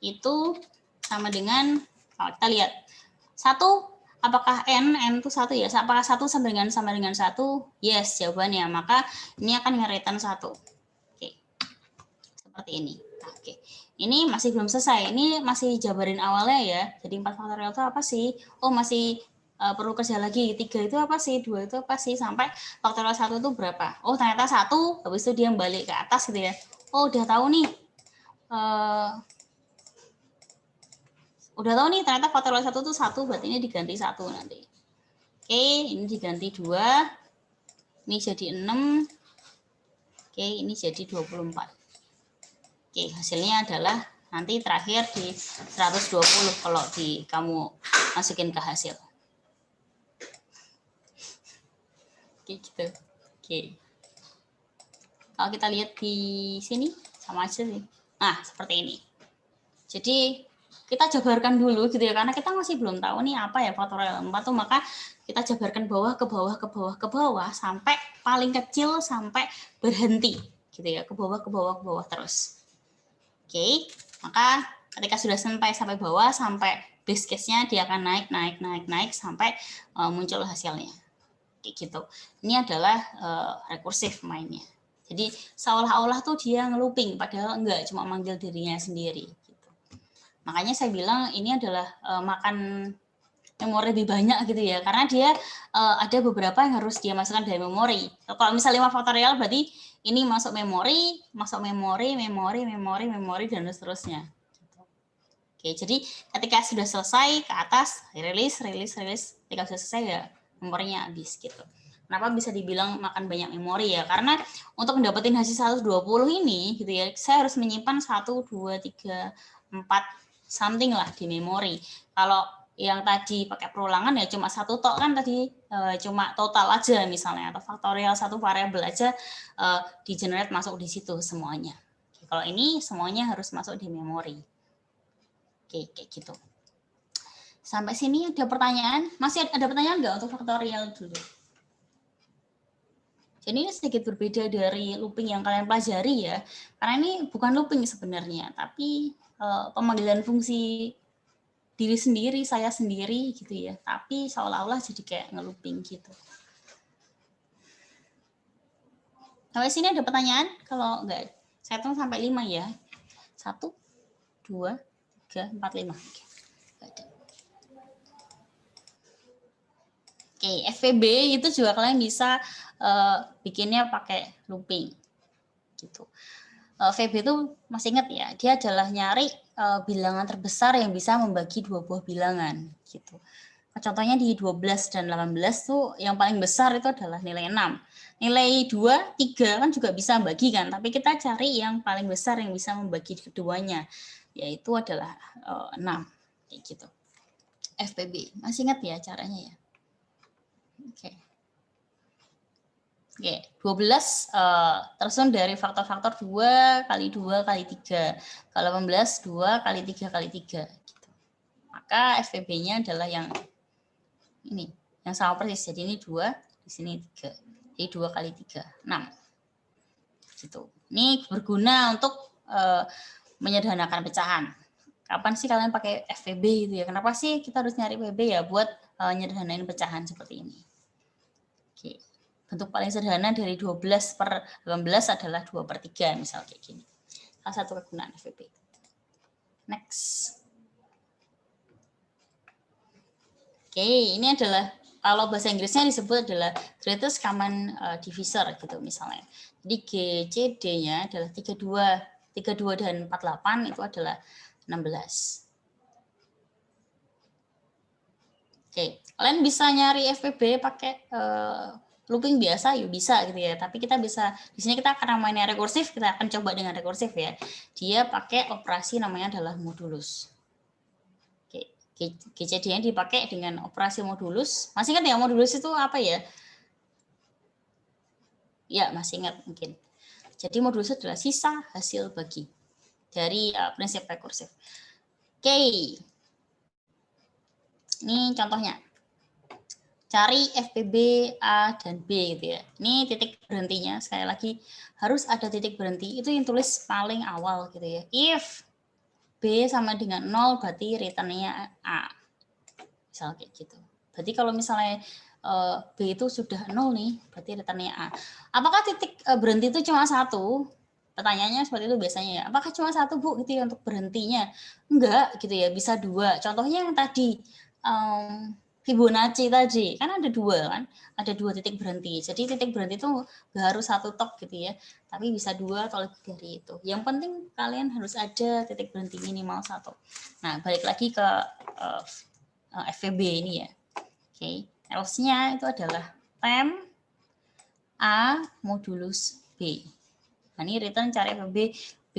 itu sama dengan, kita lihat. 1, apakah n itu 1 ya? Apakah 1 sama dengan 1? Yes, jawabannya. Maka ini akan nge-return 1. Oke. Seperti ini. Oke. Ini masih belum selesai. Ini masih jabarin awalnya ya. Jadi 4 faktorial itu apa sih? Oh, masih perlu kerja lagi. 3 itu apa sih? 2 itu apa sih? Sampai faktorial 1 itu berapa? Oh, ternyata 1, habis itu dia balik ke atas gitu ya. Oh, udah tahu nih. Ternyata faktorial 1 itu 1, berarti ini diganti 1 nanti. Oke, ini diganti 2. Ini jadi 6. Oke, ini jadi 24. Oke, hasilnya adalah nanti terakhir di 120 kalau kamu masukin ke hasil. Kayak gitu. Oke. Kalau kita lihat di sini sama aja sih. Nah, seperti ini. Jadi kita jabarkan dulu gitu ya, karena kita masih belum tahu nih apa ya faktorial 4 tuh, maka kita jabarkan bawah ke bawah ke bawah ke bawah sampai paling kecil sampai berhenti gitu ya, ke bawah terus. Oke, maka ketika sudah sampai bawah sampai base case-nya dia akan naik sampai muncul hasilnya. Kayak gitu. Ini adalah rekursif mainnya. Jadi seolah-olah tuh dia ngelooping padahal enggak, cuma manggil dirinya sendiri. Makanya saya bilang ini adalah makan memori lebih banyak gitu ya, karena dia ada beberapa yang harus dia masukkan dari memori. Kalau misalnya 5 faktorial berarti ini masuk memori, dan seterusnya. Oke, jadi ketika sudah selesai ke atas, rilis. Ketika sudah selesai ya memorinya habis gitu. Kenapa bisa dibilang makan banyak memori ya? Karena untuk mendapatkan hasil 120 ini gitu ya, saya harus menyimpan 1, 2, 3, 4 something lah di memori. Kalau yang tadi pakai perulangan ya cuma 1 tok kan tadi cuma total aja misalnya, atau faktorial 1 variabel aja di generate masuk di situ semuanya. Oke, kalau ini semuanya harus masuk di memori. Oke, kayak gitu. Sampai sini ada pertanyaan? Masih ada pertanyaan nggak untuk faktorial dulu? Jadi ini sedikit berbeda dari looping yang kalian pelajari ya, karena ini bukan looping sebenarnya, tapi pemanggilan fungsi diri sendiri, saya sendiri gitu ya, tapi seolah-olah jadi kayak nge-looping gitu. Sampai sini ada pertanyaan? Kalau enggak, saya hitung sampai 5 ya. 1, 2, 3, 4, 5. Oke, FVB itu juga kalian bisa bikinnya pakai looping gitu. VB itu masih ingat ya, dia adalah nyari bilangan terbesar yang bisa membagi 2 buah bilangan gitu. Contohnya di 12 dan 18 tuh yang paling besar itu adalah nilai 6. Nilai 2, 3 kan juga bisa membagi kan, tapi kita cari yang paling besar yang bisa membagi keduanya, yaitu adalah 6 kayak gitu. FPB, masih ingat ya caranya ya? Oke. Oke, 12 tersusun dari faktor-faktor 2 kali 2 kali 3. Kalau 18, 2 kali 3 kali 3. Gitu. Maka FPB-nya adalah yang ini, yang sama persis. Jadi ini 2, di sini 3. Jadi 2 kali 3, 6. Gitu. Ini berguna untuk menyederhanakan pecahan. Kapan sih kalian pakai FPB gitu ya? Kenapa sih kita harus nyari FPB ya? Buat menyederhanain pecahan seperti ini. Oke. Bentuk paling sederhana dari 12 per 18 adalah 2/3, misal kayak gini. Salah satu kegunaan FPB. Next. Oke, ini adalah, kalau bahasa Inggrisnya disebut adalah greatest common divisor gitu misalnya. Jadi GCD-nya adalah 32 dan 48 itu adalah 16. Oke, kalian bisa nyari FPB pakai looping biasa, yuk bisa gitu ya. Tapi kita bisa, di sini kita akan mainnya rekursif, kita akan coba dengan rekursif ya. Dia pakai operasi namanya adalah modulus. Oke, GCD-nya dipakai dengan operasi modulus. Masih ingat ya modulus itu apa ya? Ya, masih ingat mungkin. Jadi modulus adalah sisa hasil bagi dari prinsip rekursif. Oke. Ini contohnya. Cari FPB A dan B gitu ya. Ini titik berhentinya, sekali lagi harus ada titik berhenti. Itu yang tulis paling awal gitu ya. If B sama dengan 0 berarti return-nya A. Misal kayak gitu. Berarti kalau misalnya B itu sudah 0 nih, berarti return-nya A. Apakah titik berhenti itu cuma 1? Pertanyaannya seperti itu biasanya ya. Apakah cuma 1 Bu gitu ya untuk berhentinya? Enggak gitu ya, bisa 2. Contohnya yang tadi Fibonacci tadi kan ada 2 kan, ada 2 titik berhenti. Jadi titik berhenti itu nggak harus 1 tok gitu ya, tapi bisa 2 atau lebih dari itu. Yang penting kalian harus ada titik berhenti minimal 1. Nah, balik lagi ke FVB ini ya. Oke, else-nya itu adalah temp A modulus B. Nah, ini return cari FVB, B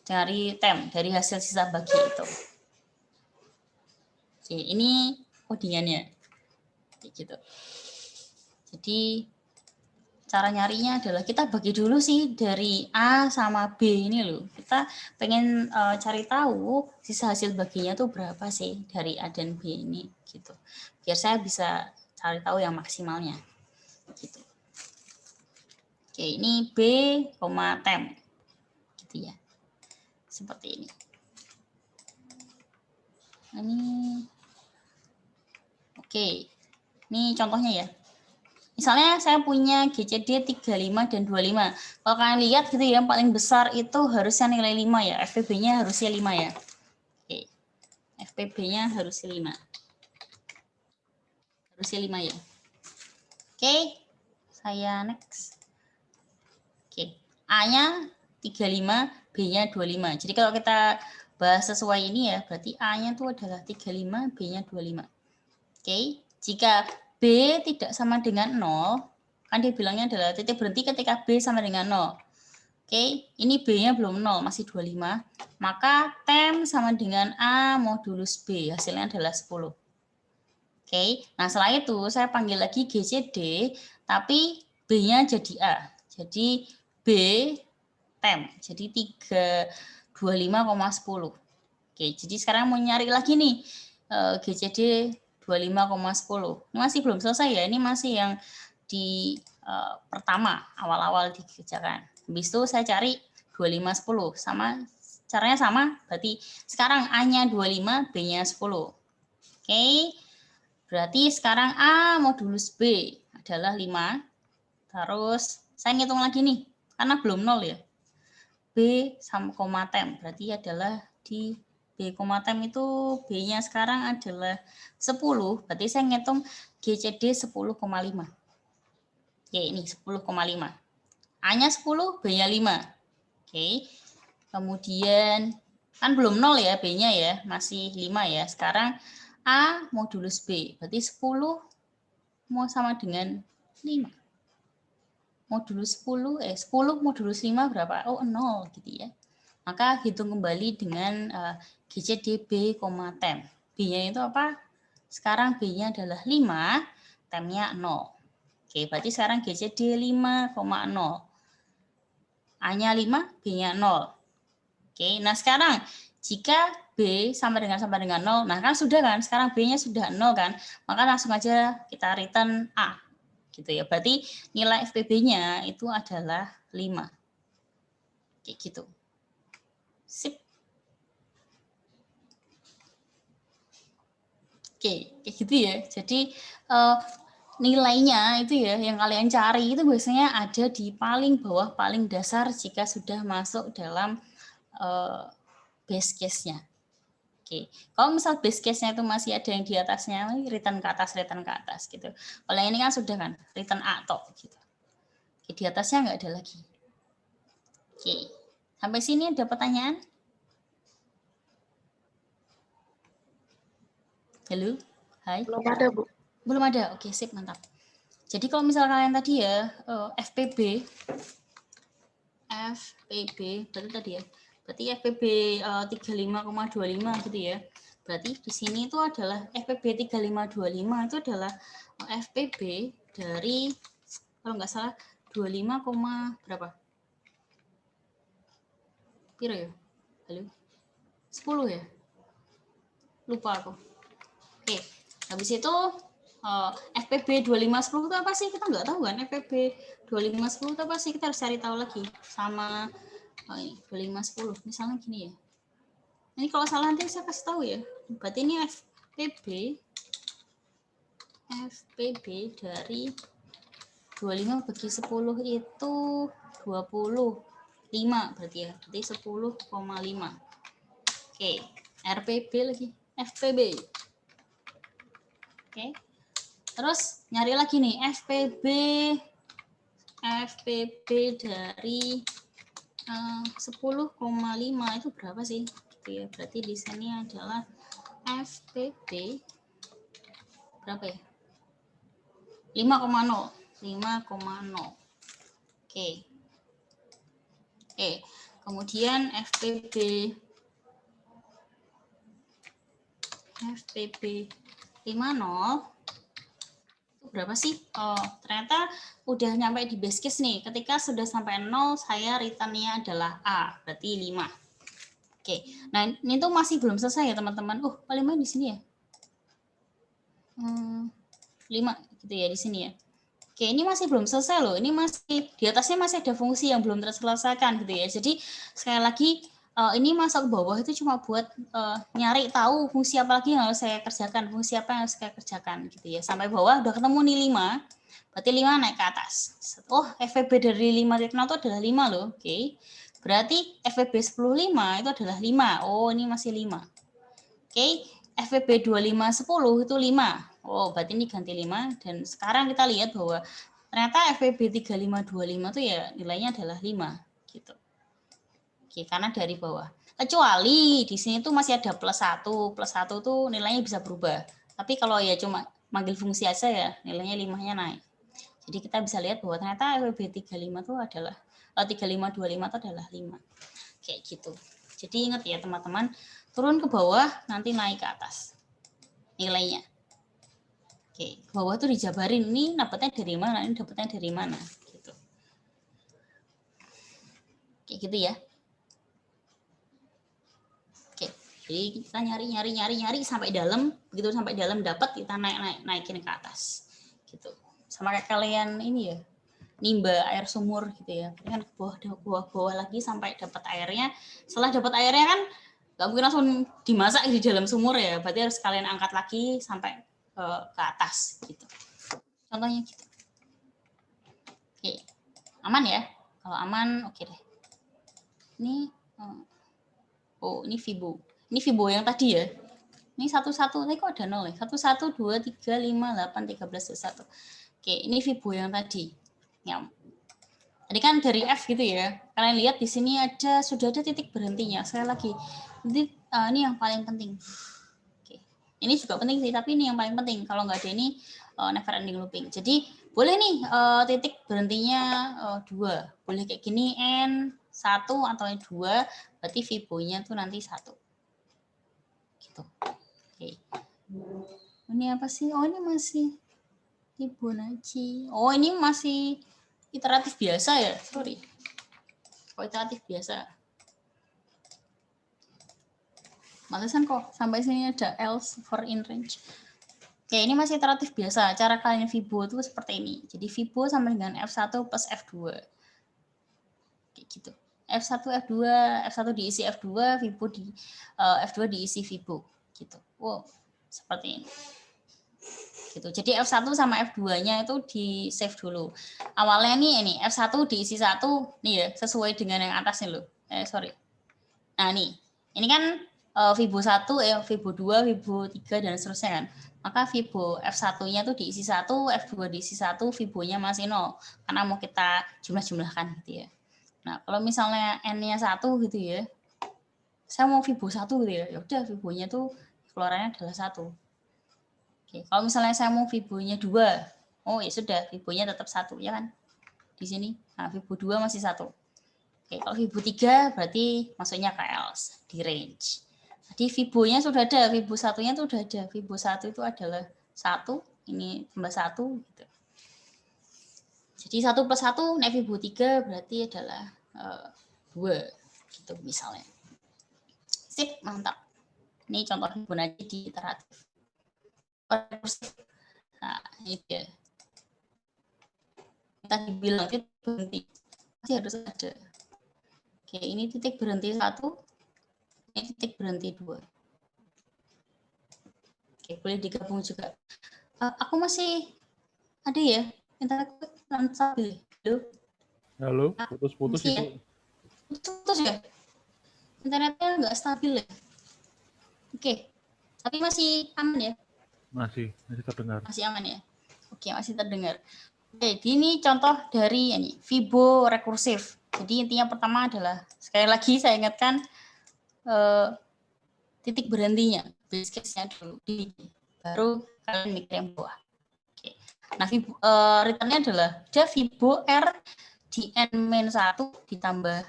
cari temp dari hasil sisa bagi itu. Oke, ini codingannya gitu. Jadi cara nyarinya adalah kita bagi dulu sih dari A sama B ini loh. Kita pengen cari tahu sisa hasil baginya tuh berapa sih dari A dan B ini gitu. Biar saya bisa cari tahu yang maksimalnya gitu. Oke, ini B, temp gitu ya. Seperti ini. Ini oke. Ini contohnya ya. Misalnya saya punya GCD 35 dan 25. Kalau kalian lihat gitu ya, yang paling besar itu harusnya nilai 5 ya. FPB-nya harusnya 5 ya. Oke. FPB-nya harusnya 5. Harusnya 5 ya. Oke. Saya next. Oke. A-nya 35, B-nya 25. Jadi kalau kita bahas sesuai ini ya, berarti A-nya itu adalah 35, B-nya 25. Oke. Jika B tidak sama dengan 0, kan dia bilangnya adalah titik berhenti ketika B sama dengan 0. Oke, ini B-nya belum 0, masih 25. Maka temp sama dengan A modulus B, hasilnya adalah 10. Oke, nah setelah itu saya panggil lagi GCD, tapi B-nya jadi A. Jadi B temp, jadi 325,10. Oke, jadi sekarang mau nyari lagi nih GCD 25,10. Ini masih belum selesai ya, ini masih yang di pertama, awal-awal dikerjakan. Habis itu saya cari 25,10, sama caranya sama, berarti sekarang A-nya 25, B-nya 10. Oke, berarti sekarang A modulus B adalah 5, terus saya ngitung lagi nih, karena belum 0 ya. B sama koma temp, berarti adalah di B, temp itu B-nya sekarang adalah 10, berarti saya ngitung GCD 10,5. Oke, ini 10,5. A-nya 10, B-nya 5. Oke, kemudian kan belum 0 ya B-nya ya, masih 5 ya. Sekarang A modulus B, berarti 10 mau sama dengan 5. Modulus 10, 10 modulus 5 berapa? Oh, 0 gitu ya. Maka hitung kembali dengan GCD B, temp. B-nya itu apa? Sekarang B-nya adalah 5, tempnya 0. Oke, berarti sekarang GCD 5,0. A-nya 5, B-nya 0. Oke, nah sekarang jika B sama dengan 0, nah kan sudah kan, sekarang B-nya sudah 0 kan, maka langsung aja kita return A. Gitu ya, berarti nilai FPB-nya itu adalah 5. Kayak gitu. Sip. Oke, kayak gitu ya. Jadi nilainya itu ya yang kalian cari itu biasanya ada di paling bawah, paling dasar jika sudah masuk dalam base case-nya. Oke, kalau misal base case-nya itu masih ada yang di atasnya, return ke atas gitu. Kalau yang ini kan sudah kan, return A tok gitu. Oke, di atasnya nggak ada lagi. Oke, sampai sini ada pertanyaan? Halo, hai. Belum ada, Bu. Belum ada, oke sip, mantap. Jadi kalau misal kalian tadi ya, FPB, berarti tadi ya, berarti FPB 35,25 gitu ya. Berarti di sini itu adalah FPB 3525 itu adalah FPB dari, kalau nggak salah, 25, berapa? Piro ya? Halo? 10 ya? Lupa aku. Oke, habis itu FPB 2510 itu apa sih? Kita nggak tahu kan FPB 2510 itu apa sih? Kita harus cari tahu lagi. Sama ini 2510. Misalnya gini ya. Ini kalau salah nanti saya kasih tahu ya. Berarti ini FPB dari 25 bagi 10 itu 25 berarti ya. Berarti 10,5. Oke, RPB lagi. FPB. Oke. Terus nyari lagi nih FPB dari 10,5 itu berapa sih? Gitu ya. Berarti di sini adalah FPB berapa ya? 5,0. 5,0. Oke. Oke. Kemudian FPB 50 berapa sih? Oh, ternyata udah nyampe di base case nih. Ketika sudah sampai 0, saya return-nya adalah A, berarti 5. Oke, nah ini tuh masih belum selesai ya teman-teman. Paling main di sini ya. 5 gitu ya di sini ya. Oke, ini masih belum selesai loh. Ini masih di atasnya masih ada fungsi yang belum terselesaikan gitu ya. Jadi sekali lagi ini masuk ke bawah itu cuma buat nyari tahu fungsi apa lagi yang harus saya kerjakan, fungsi apa yang harus saya kerjakan gitu ya. Sampai bawah udah ketemu nih 5. Berarti 5 naik ke atas. FVB dari 5.0 itu adalah 5 loh. Oke. Berarti FVB 10.5 itu adalah 5. Ini masih 5. Oke. FVB 2510 itu 5. Berarti ini ganti 5. Dan sekarang kita lihat bahwa ternyata FVB 3525 itu ya nilainya adalah 5 gitu. Oke, karena dari bawah. Kecuali di sini tuh masih ada +1. +1 tuh nilainya bisa berubah. Tapi kalau ya cuma manggil fungsi aja ya nilainya 5-nya naik. Jadi kita bisa lihat bahwa ternyata FVB 35 itu adalah 3525 itu adalah 5. Kayak gitu. Jadi ingat ya teman-teman, turun ke bawah nanti naik ke atas nilainya. Oke, ke bawah tuh dijabarin ini dapatnya dari mana, ini dapatnya dari mana gitu. Kayak gitu ya. Oke, jadi kita nyari sampai dalam, begitu sampai dalam dapat kita naikin ke atas gitu. Sama kayak kalian ini ya, nimba air sumur gitu ya. Kan ke bawah lagi sampai dapat airnya. Setelah dapat airnya kan nggak mungkin langsung dimasak di dalam sumur ya. Berarti harus kalian angkat lagi sampai ke atas gitu. Contohnya gitu. Oke, aman ya? Kalau aman, oke deh. Ini ini Vibo. Ini Vibo yang tadi ya. Ini 11, tadi kok ada 0 ya? 11, 2, 3, 5, 8, 13, 21. Oke, ini Vibo yang tadi. Ya. Tadi kan dari F gitu ya. Kalian lihat di sini sudah ada titik berhentinya. Sekali lagi, ini yang paling penting. Oke. Ini juga penting sih, tapi ini yang paling penting. Kalau nggak ada ini, never ending looping. Jadi boleh nih titik berhentinya 2. Boleh kayak gini, N1 atau N2, berarti Vibo-nya tuh nanti 1. Gitu. Oke. Ini apa sih? Ini masih Fibonacci. Ini masih iteratif biasa ya? Sorry. Iteratif biasa. Malesan kok sampai sini ada else for in range. Oke, ini masih iteratif biasa. Cara kalian Vibo itu seperti ini. Jadi Vibo sama dengan F1 plus F2. Kayak gitu. F1 F2, F1 diisi F2, Vibo F2 diisi Vibo gitu. Seperti ini. Gitu. Jadi F1 sama F2-nya itu di save dulu. Awalnya ini F1 diisi 1 nih ya, sesuai dengan yang atas nih loh. Sorry. Nah, nih. Ini kan Vibo 1, Vibo 2, Vibo 3 dan seterusnya kan. Maka Vibo F1-nya tuh diisi 1, F2 diisi 1, Vibo-nya masih 0 karena mau kita jumlah-jumlahkan gitu ya. Nah, kalau misalnya N-nya 1 gitu ya. Saya mau Vibo 1 gitu ya. Ya udah Vibo-nya tuh keluarannya adalah 1. Oke, kalau misalnya saya mau Vibo-nya 2, ya sudah, Vibo-nya tetap 1, ya kan? Di sini, nah Vibo 2 masih 1. Oke, kalau Vibo 3 berarti masuknya ke else, di range. Jadi Vibo-nya sudah ada, Vibo 1-nya itu sudah ada. Vibo 1 itu adalah 1, ini tambah 1, gitu. Jadi 1 plus 1, naik Vibo 3 berarti adalah 2, gitu misalnya. Sip, mantap. Ini contoh Fibonacci di iteratif. Nah, ini dia. Kita dibilang titik berhenti, masih harus ada. Oke, ini titik berhenti 1, ini titik berhenti 2. Oke, boleh digabung juga. Aku masih ada ya, internet stabil. Halo, putus-putus itu. Ya? Putus ya? Internetnya nggak stabil ya? Oke, tapi masih aman ya? Masih terdengar. Masih aman ya? Oke, masih terdengar. Oke, ini contoh dari ini Vibo rekursif. Jadi intinya pertama adalah sekali lagi saya ingatkan titik berhentinya, base case-nya dulu, baru kalian mikir yang bawah. Oke. Nah, return-nya adalah ada Vibo R di N-1 ditambah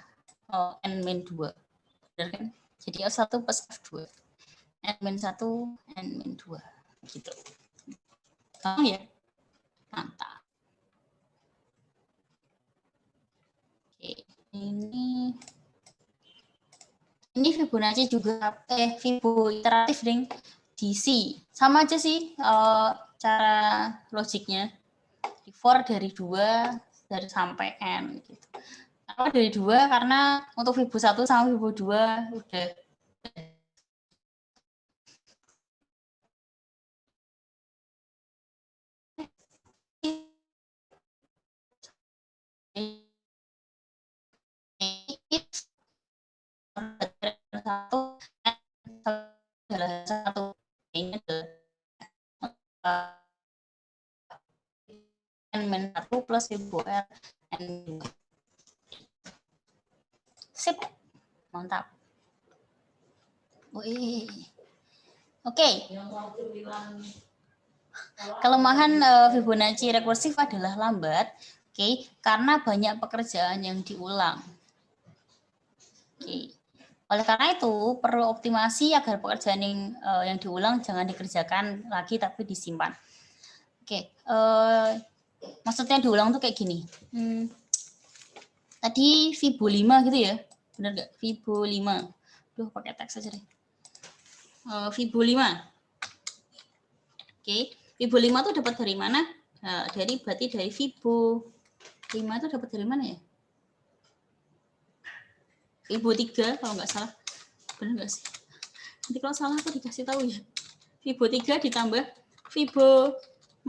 N-2. Benar kan? Jadi F1 plus F2. N-1, N-2. Gitu. Gampang ya? Ini Fibonacci juga Fibo iteratif ding di C. Sama aja sih cara logiknya. Di for dari 2 dari sampai N gitu. Kenapa dari 2? Karena untuk Fibo 1 sama Fibo 2 udah satu adalah satu ini N-1 plus Fibo R N2. Sip, mantap. Wih. Oke. Kelemahan Fibonacci rekursif adalah lambat, karena banyak pekerjaan yang diulang. Oleh karena itu perlu optimasi agar pekerjaan yang diulang jangan dikerjakan lagi tapi disimpan. Maksudnya diulang tuh kayak gini. Tadi Fibo 5 gitu ya, benar nggak? Fibo 5. Duh, pakai teks aja deh. Fibo 5. Fibo 5 tuh dapat dari mana? Nah, berarti dari Fibo 5 itu dapat dari mana ya? Fibo 3 kalau nggak salah. Benar nggak sih? Nanti kalau salah aku dikasih tahu ya. Fibo 3 ditambah Fibo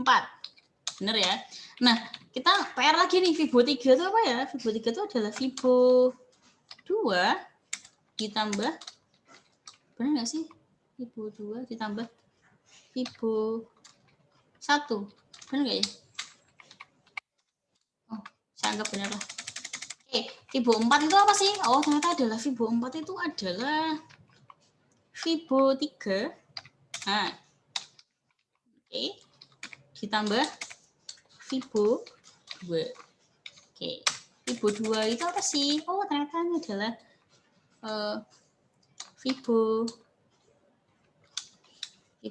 4. Benar ya? Nah, kita PR lagi nih. Fibo 3 itu apa ya? Fibo 3 itu adalah Fibo 2 ditambah, benar nggak sih? Fibo 2 ditambah Fibo 1. Benar nggak ya? Oh, saya anggap benar lah. Fibo 4 itu apa sih? Oh, ternyata adalah Fibo 4 itu adalah Fibo 3. Nah, ditambah Fibo 2. Fibo 2 itu apa sih? Oh, ternyata ini adalah Fibo 1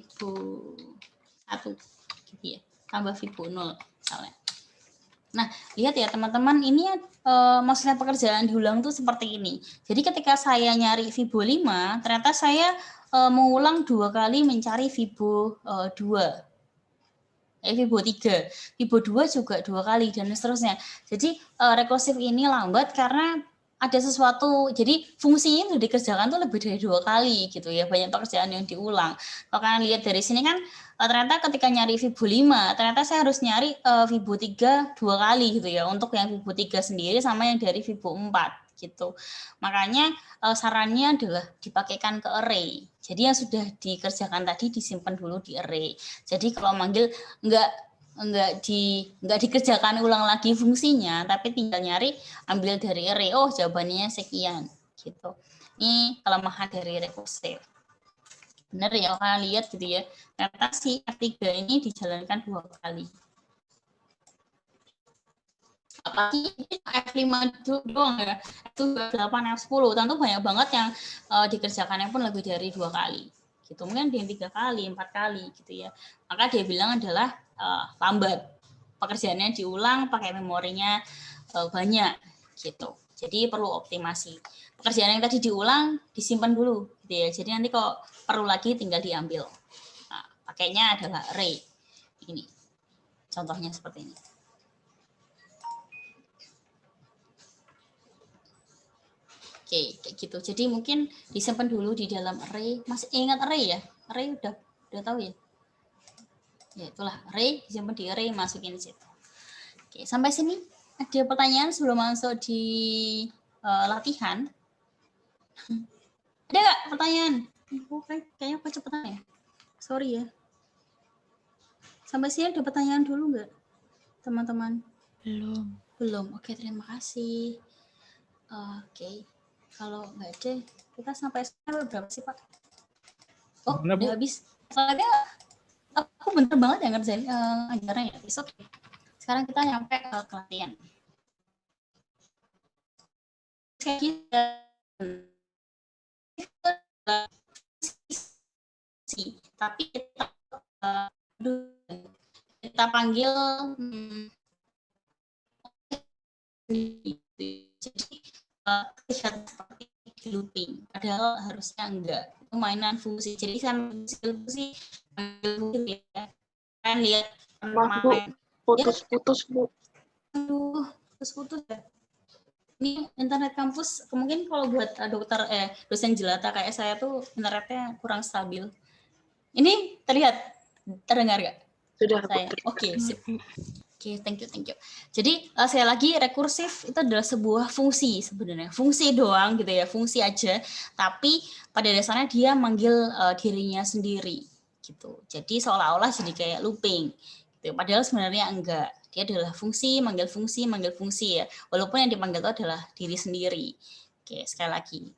gitu ya. Tambah Fibo 0 misalnya. Nah, lihat ya teman-teman, ini maksudnya pekerjaan diulang tuh seperti ini. Jadi ketika saya nyari Fibo 5, ternyata saya mengulang 2 kali mencari Fibo 2. Fibo 3. Fibo 2 juga 2 kali dan seterusnya. Jadi rekursif ini lambat karena ada sesuatu, jadi fungsinya itu dikerjakan tuh lebih dari 2 kali gitu ya, banyak pekerjaan yang diulang. Kalau kalian lihat dari sini kan ternyata ketika nyari Fibo 5, ternyata saya harus nyari Fibo 3 2 kali gitu ya, untuk yang Fibo 3 sendiri sama yang dari Fibo 4 gitu. Makanya sarannya adalah dipakaikan ke array. Jadi yang sudah dikerjakan tadi disimpan dulu di array. Jadi kalau manggil nggak dikerjakan ulang lagi fungsinya, tapi tinggal nyari, ambil dari array. Oh, jawabannya sekian gitu. Ini kelemahan dari rekursif. Benar ya, kalian lihat gitu ya. Ternyata si F3 ini dijalankan 2 kali. Apalagi F5 doang ya, F8, F10, tentu banyak banget yang dikerjakannya pun lebih dari 2 kali. Gitu, mungkin dia 3 kali, 4 kali gitu ya. Maka dia bilang adalah lambat. Pekerjaannya diulang, pakai memorinya banyak gitu. Jadi perlu optimasi. Pekerjaan yang tadi diulang disimpan dulu gitu ya. Jadi nanti kalau perlu lagi tinggal diambil. Nah, pakainya adalah array. Ini. Contohnya seperti ini. Oke, kayak gitu. Jadi mungkin disimpan dulu di dalam array. Masih ingat array ya? Array udah tahu ya? Ya itulah array, disimpan di array, masukin di situ. Oke, sampai sini ada pertanyaan sebelum masuk di latihan? Ada nggak pertanyaan? Oh, kayaknya aku cepetan ya. Sorry ya. Sampai sini ada pertanyaan dulu nggak, teman-teman? Belum. Oke, terima kasih. Oke. Kalau nggak ada, kita sampai sekarang berapa sih, Pak? Oh, udah habis. Soalnya aku bener banget ya ngerjain ajaran ya. Oke. Sekarang kita nyampe ke latihan. Tapi kita panggil jadi terlihat seperti looping, padahal harusnya enggak. Itu mainan fungsi. Jadi kan fungsi ya. Kan lihat Maaf Bu, putus-putus Bu. Aduh, putus ya. Ini internet kampus mungkin kalau buat dokter dosen jelata kayak saya tuh internetnya kurang stabil. Ini terdengar nggak? Sudah Bu. Saya. Oke, sip. Oke, thank you. Jadi saya lagi rekursif itu adalah sebuah fungsi sebenarnya, fungsi doang gitu ya, fungsi aja. Tapi pada dasarnya dia manggil dirinya sendiri gitu. Jadi seolah-olah jadi kayak looping. Gitu. Padahal sebenarnya enggak. Dia adalah fungsi, manggil fungsi ya. Walaupun yang dipanggil itu adalah diri sendiri. Oke, sekali lagi.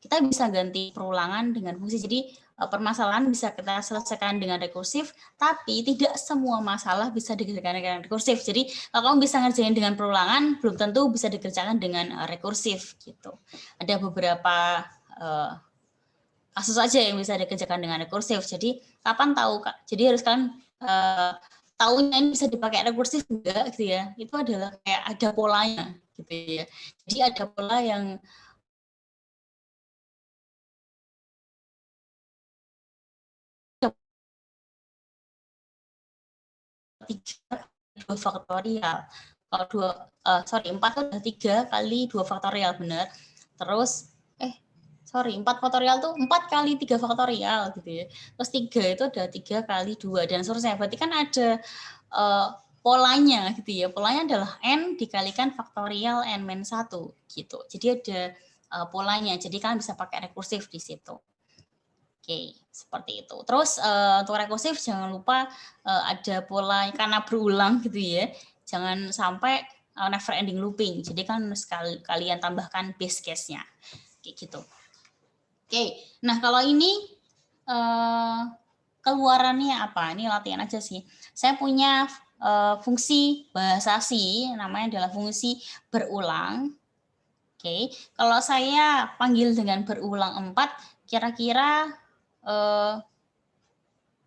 Kita bisa ganti perulangan dengan fungsi. Jadi permasalahan bisa kita selesaikan dengan rekursif, tapi tidak semua masalah bisa dikerjakan dengan rekursif. Jadi kalau kamu bisa ngerjain dengan perulangan, belum tentu bisa dikerjakan dengan rekursif gitu. Ada beberapa kasus aja yang bisa dikerjakan dengan rekursif. Jadi kapan tahu Kak? Jadi harus kalian tahunya ini bisa dipakai rekursif enggak gitu ya. Itu adalah kayak ada polanya gitu ya. Jadi ada pola yang dua faktorial. Kalau 4 itu udah 3 kali 2 faktorial benar. Terus 4 faktorial tuh 4 kali 3 faktorial gitu ya. Terus 3 itu ada 3 kali 2 dan seterusnya. Berarti kan ada polanya gitu ya. Polanya adalah n dikalikan faktorial n-1 gitu. Jadi ada polanya. Jadi kalian bisa pakai rekursif di situ. Oke, seperti itu. Terus untuk rekursif jangan lupa ada pola karena berulang gitu ya. Jangan sampai never ending looping. Jadi kan kalian tambahkan base case-nya. Kayak gitu. Oke, nah kalau ini keluarannya apa? Ini latihan aja sih. Saya punya fungsi bahasa C, namanya adalah fungsi berulang. Oke, kalau saya panggil dengan berulang 4, kira-kira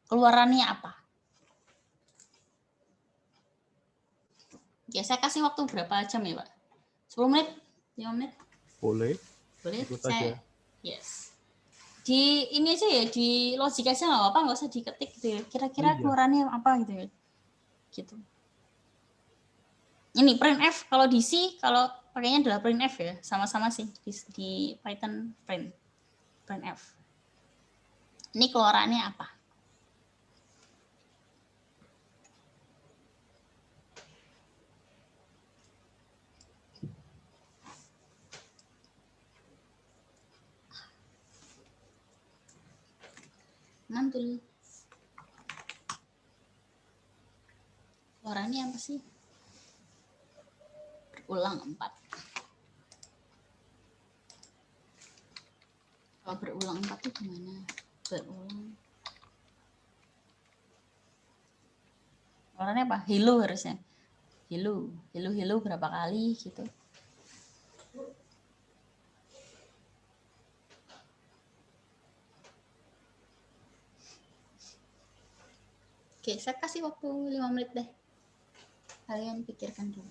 keluarannya apa? Ya, saya kasih waktu berapa jam ya, Pak? 10 menit? 5 menit? Boleh. Boleh? Ikut aja. Yes. Di ini aja ya, di logik aja nggak apa-apa, nggak usah diketik gitu ya. Kira-kira keluarannya apa gitu ya. Gitu. Ini printf, kalau di C, kalau pakainya adalah printf ya, sama-sama sih di Python printf. Ini keluarannya apa? Mantul. Keluarannya apa sih? Berulang 4. Kalau berulang 4 itu gimana? Berulang. Keluarannya apa? Hello harusnya. Hello berapa kali gitu. Oke, saya kasih waktu 5 menit deh. Kalian pikirkan dulu.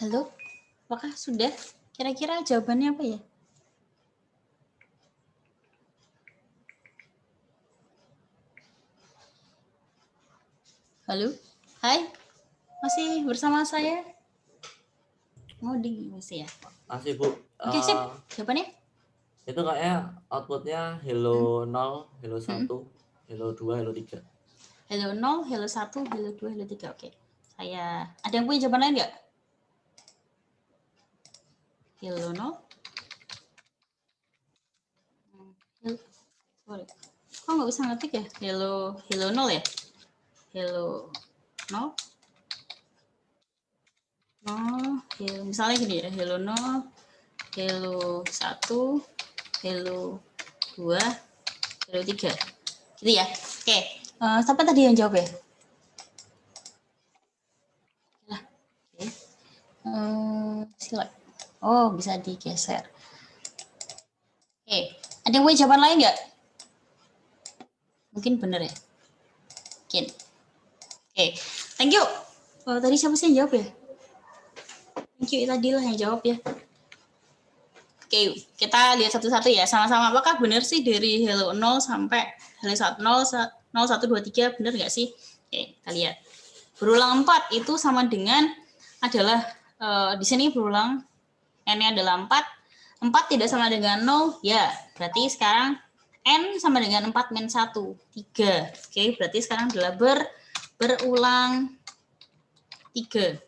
Halo, apakah sudah? Kira-kira jawabannya apa ya? Halo, hai, masih bersama saya? Ngoding masih ya? Masih Bu. Oke, sip. Jawabannya? Itu kayaknya outputnya hello 0, hello 1, hello 2, hello 3. Hello 0, hello 1, hello 2, hello 3. Oke. Ada yang punya jawaban lain nggak? Hello 0. Sorry. Kok nggak bisa ngetik ya? Hello 0 ya? Hello 0. Misalnya gini ya, hello 0, hello 1, hello 2, hello 3. Gitu ya. Oke. Siapa tadi yang jawab ya? Oke. Select. Oh, bisa digeser. Oke. Ada yang punya jawaban lain nggak? Mungkin benar ya? Mungkin. Oke. Thank you. Tadi siapa sih yang jawab ya? Thank you, tadi lah yang jawab ya. Oke, kita lihat satu-satu ya. Sama-sama, apakah benar sih dari hello 0 sampai hello 1, 0, 1, 2, 3, benar nggak sih? Oke, kita lihat. Berulang 4 itu sama dengan adalah, di sini berulang, N-nya adalah 4. 4 tidak sama dengan 0, ya. Berarti sekarang N sama dengan 4 min 1, 3. Oke, berarti sekarang adalah berulang 3.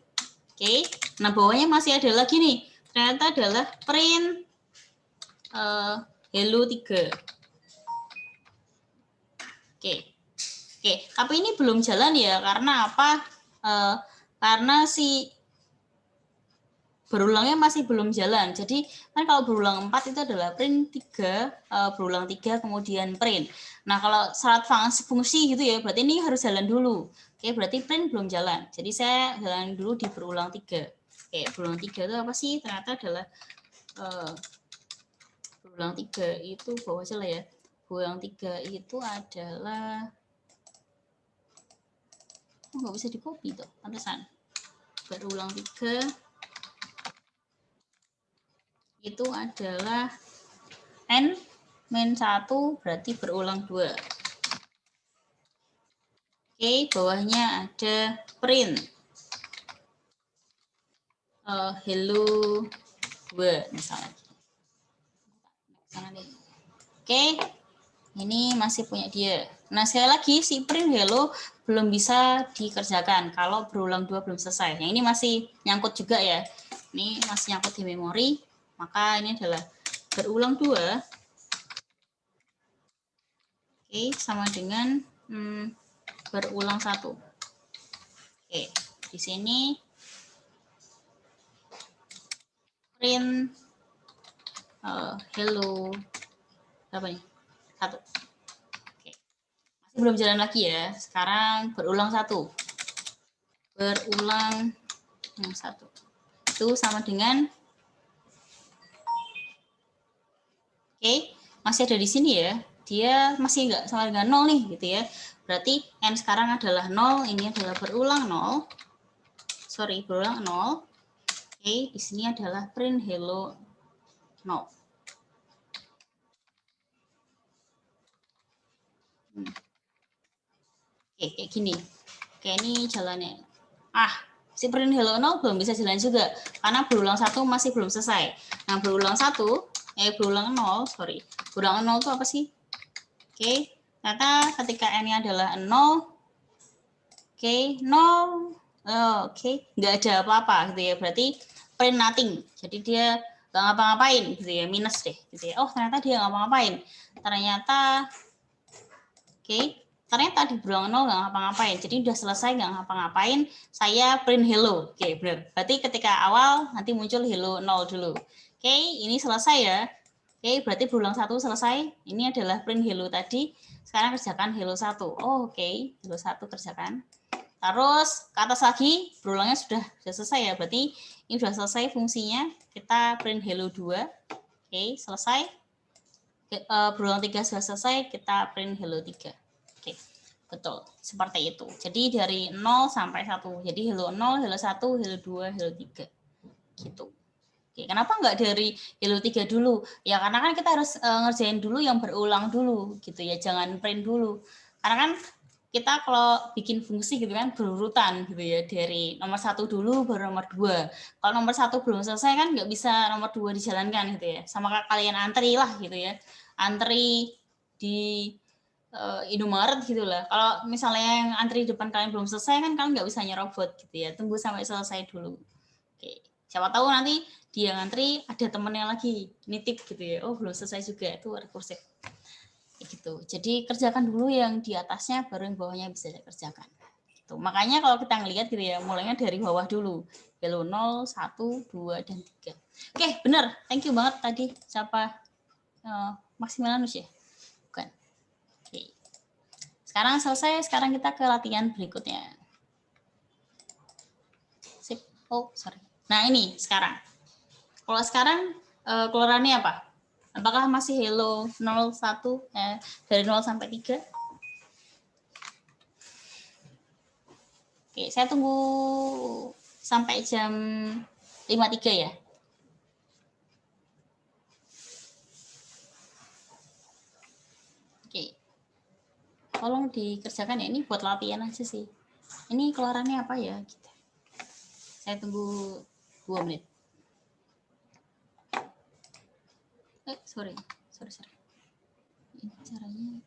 Oke, nah bawahnya masih ada lagi nih. Ternyata adalah print hello 3. Oke, tapi ini belum jalan ya. Karena apa? Karena si berulangnya masih belum jalan. Jadi kan kalau berulang 4 itu adalah print 3, berulang 3 kemudian print. Nah, kalau syarat fungsi gitu ya, berarti ini harus jalan dulu. Oke, berarti print belum jalan. Jadi saya jalan dulu di berulang 3. Oke, berulang 3 itu apa sih? Ternyata adalah berulang 3 itu bawah salah ya. Berulang 3 itu adalah nggak bisa di-copy tuh, pantesan. Berulang 3 itu adalah N min 1 berarti berulang 2. Oke, bawahnya ada print hello 2 misalnya. Oke, ini masih punya dia. Nah, sekali lagi si print hello belum bisa dikerjakan kalau berulang 2 belum selesai. Yang ini masih nyangkut juga ya. Ini masih nyangkut di memori, maka ini adalah berulang 2. Oke, sama dengan berulang 1. Oke, di sini print hello berapa nih? 1. Oke. Masih belum jalan lagi ya. Sekarang berulang 1. Berulang 1. Itu sama dengan masih ada di sini ya. Dia masih enggak sama dengan 0 nih gitu ya. Berarti N sekarang adalah 0, ini adalah berulang 0. Sorry, berulang 0. Oke, di sini adalah print hello 0. Oke, kayak gini. Oke, ini jalannya. Si print hello 0 belum bisa jalan juga. Karena berulang 1 masih belum selesai. Nah, berulang 1, berulang 0, sorry. Berulang 0 itu apa sih? Oke, ternyata ketika N-nya adalah 0, oke, 0, nggak ada apa-apa gitu ya. Berarti print nothing. Jadi dia nggak ngapa-ngapain gitu ya, minus deh gitu ya. Oh, ternyata dia nggak ngapa-ngapain. Ternyata di berulang 0 nggak ngapa-ngapain. Jadi udah selesai nggak ngapa-ngapain, saya print hello. Oke, benar. Berarti ketika awal nanti muncul hello 0 dulu. Oke, ini selesai ya. Oke, berarti berulang 1 selesai. Ini adalah print hello tadi. Sekarang kerjakan hello 1. Oh, oke. Hello 1 kerjakan. Terus ke atas lagi, berulangnya sudah selesai ya. Berarti ini sudah selesai fungsinya. Kita print hello 2. Oke, selesai. Berulang 3 sudah selesai, kita print hello 3. Oke, betul. Seperti itu. Jadi dari 0 sampai 1. Jadi hello 0, hello 1, hello 2, hello 3. gitu. Oke, kenapa nggak dari Hello 3 dulu? Ya karena kan kita harus ngerjain dulu yang berulang dulu gitu ya, jangan print dulu. Karena kan kita kalau bikin fungsi gitu kan berurutan gitu ya, dari nomor 1 dulu baru nomor 2. Kalau nomor 1 belum selesai kan nggak bisa nomor 2 dijalankan gitu ya. Sama kalian antri lah gitu ya. Antri di Indomaret gitu lah. Kalau misalnya yang antri depan kalian belum selesai kan kalian nggak bisa nyerobot gitu ya. Tunggu sampai selesai dulu. Oke. Siapa tahu nanti dia ngantri ada temennya lagi nitip gitu ya. Oh belum selesai juga, itu rekursif. Gitu. Jadi kerjakan dulu yang di atasnya baru yang bawahnya bisa dikerjakan. Gitu. Makanya kalau kita ngelihat gitu ya, mulainya dari bawah dulu. Hello 0, 1, 2, dan 3. Oke, benar. Thank you banget tadi. Siapa? Maximilianus ya? Bukan. Oke. Sekarang selesai, sekarang kita ke latihan berikutnya. Sip. Oh, sorry. Nah, ini sekarang. Kalau sekarang keluarannya apa? Apakah masih Hello 0, 1, dari 0 sampai 3? Oke, saya tunggu sampai jam 5.03 ya. Oke. Tolong dikerjakan ya, ini buat latihan aja sih. Ini keluarannya apa ya? Gitu. Saya tunggu 2 menit. Sorry. Ini caranya.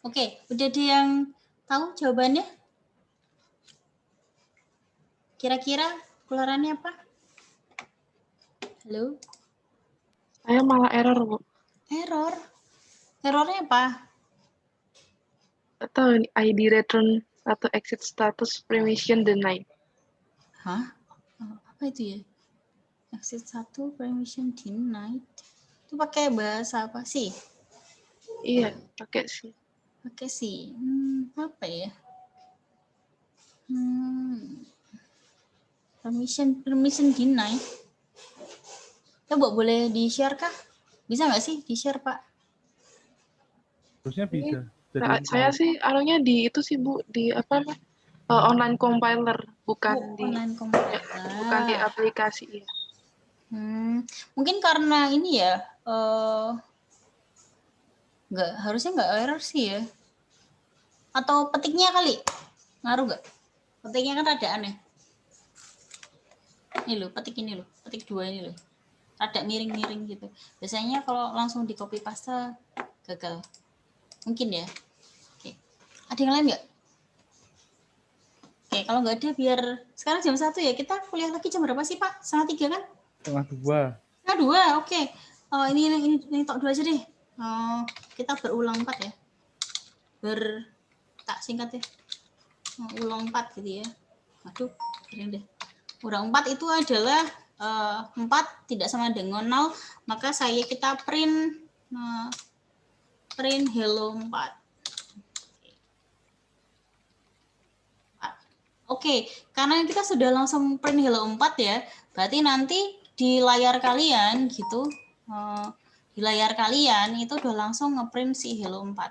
Oke, udah ada yang tahu jawabannya? Kira-kira keluarannya apa? Halo? Saya malah error, Bu. Error? Errornya apa? Atau ID return atau exit status permission denied. Hah? Oh, apa itu ya? Exit 1, permission denied. Itu pakai bahasa apa sih? Iya, pakai sih. Pakai sih. Apa ya? Permission denied. Coba boleh di-share kah? Bisa nggak sih di-share, Pak? Harusnya bisa. Jadi Saya sih anunya di itu sih Bu, di apa online compiler, bukan di Online bukan di compiler. aplikasi ya. Mungkin karena ini ya, harusnya nggak error sih ya. Atau petiknya kali, ngaruh nggak? Petiknya kan rada aneh. Ini loh, petik ini loh, petik 2 ini loh. Rada miring-miring gitu. Biasanya kalau langsung di copy paste gagal. Mungkin ya. Oke. Ada yang lain nggak? Oke, kalau nggak ada biar sekarang jam 1 ya. Kita kuliah lagi jam berapa sih, Pak? 1:30 kan? 1:30. 2, oke. Ini tok 2 aja deh. Kita berulang 4 ya. Tak singkat ya. Ulang 4 gitu ya. Waduh, keren deh. Ulang 4 itu adalah 4 tidak sama dengan 0, maka kita print hello 4. Oke, karena kita sudah langsung print hello 4 ya, berarti nanti di layar kalian gitu, di layar kalian itu udah langsung ngeprint si hello 4.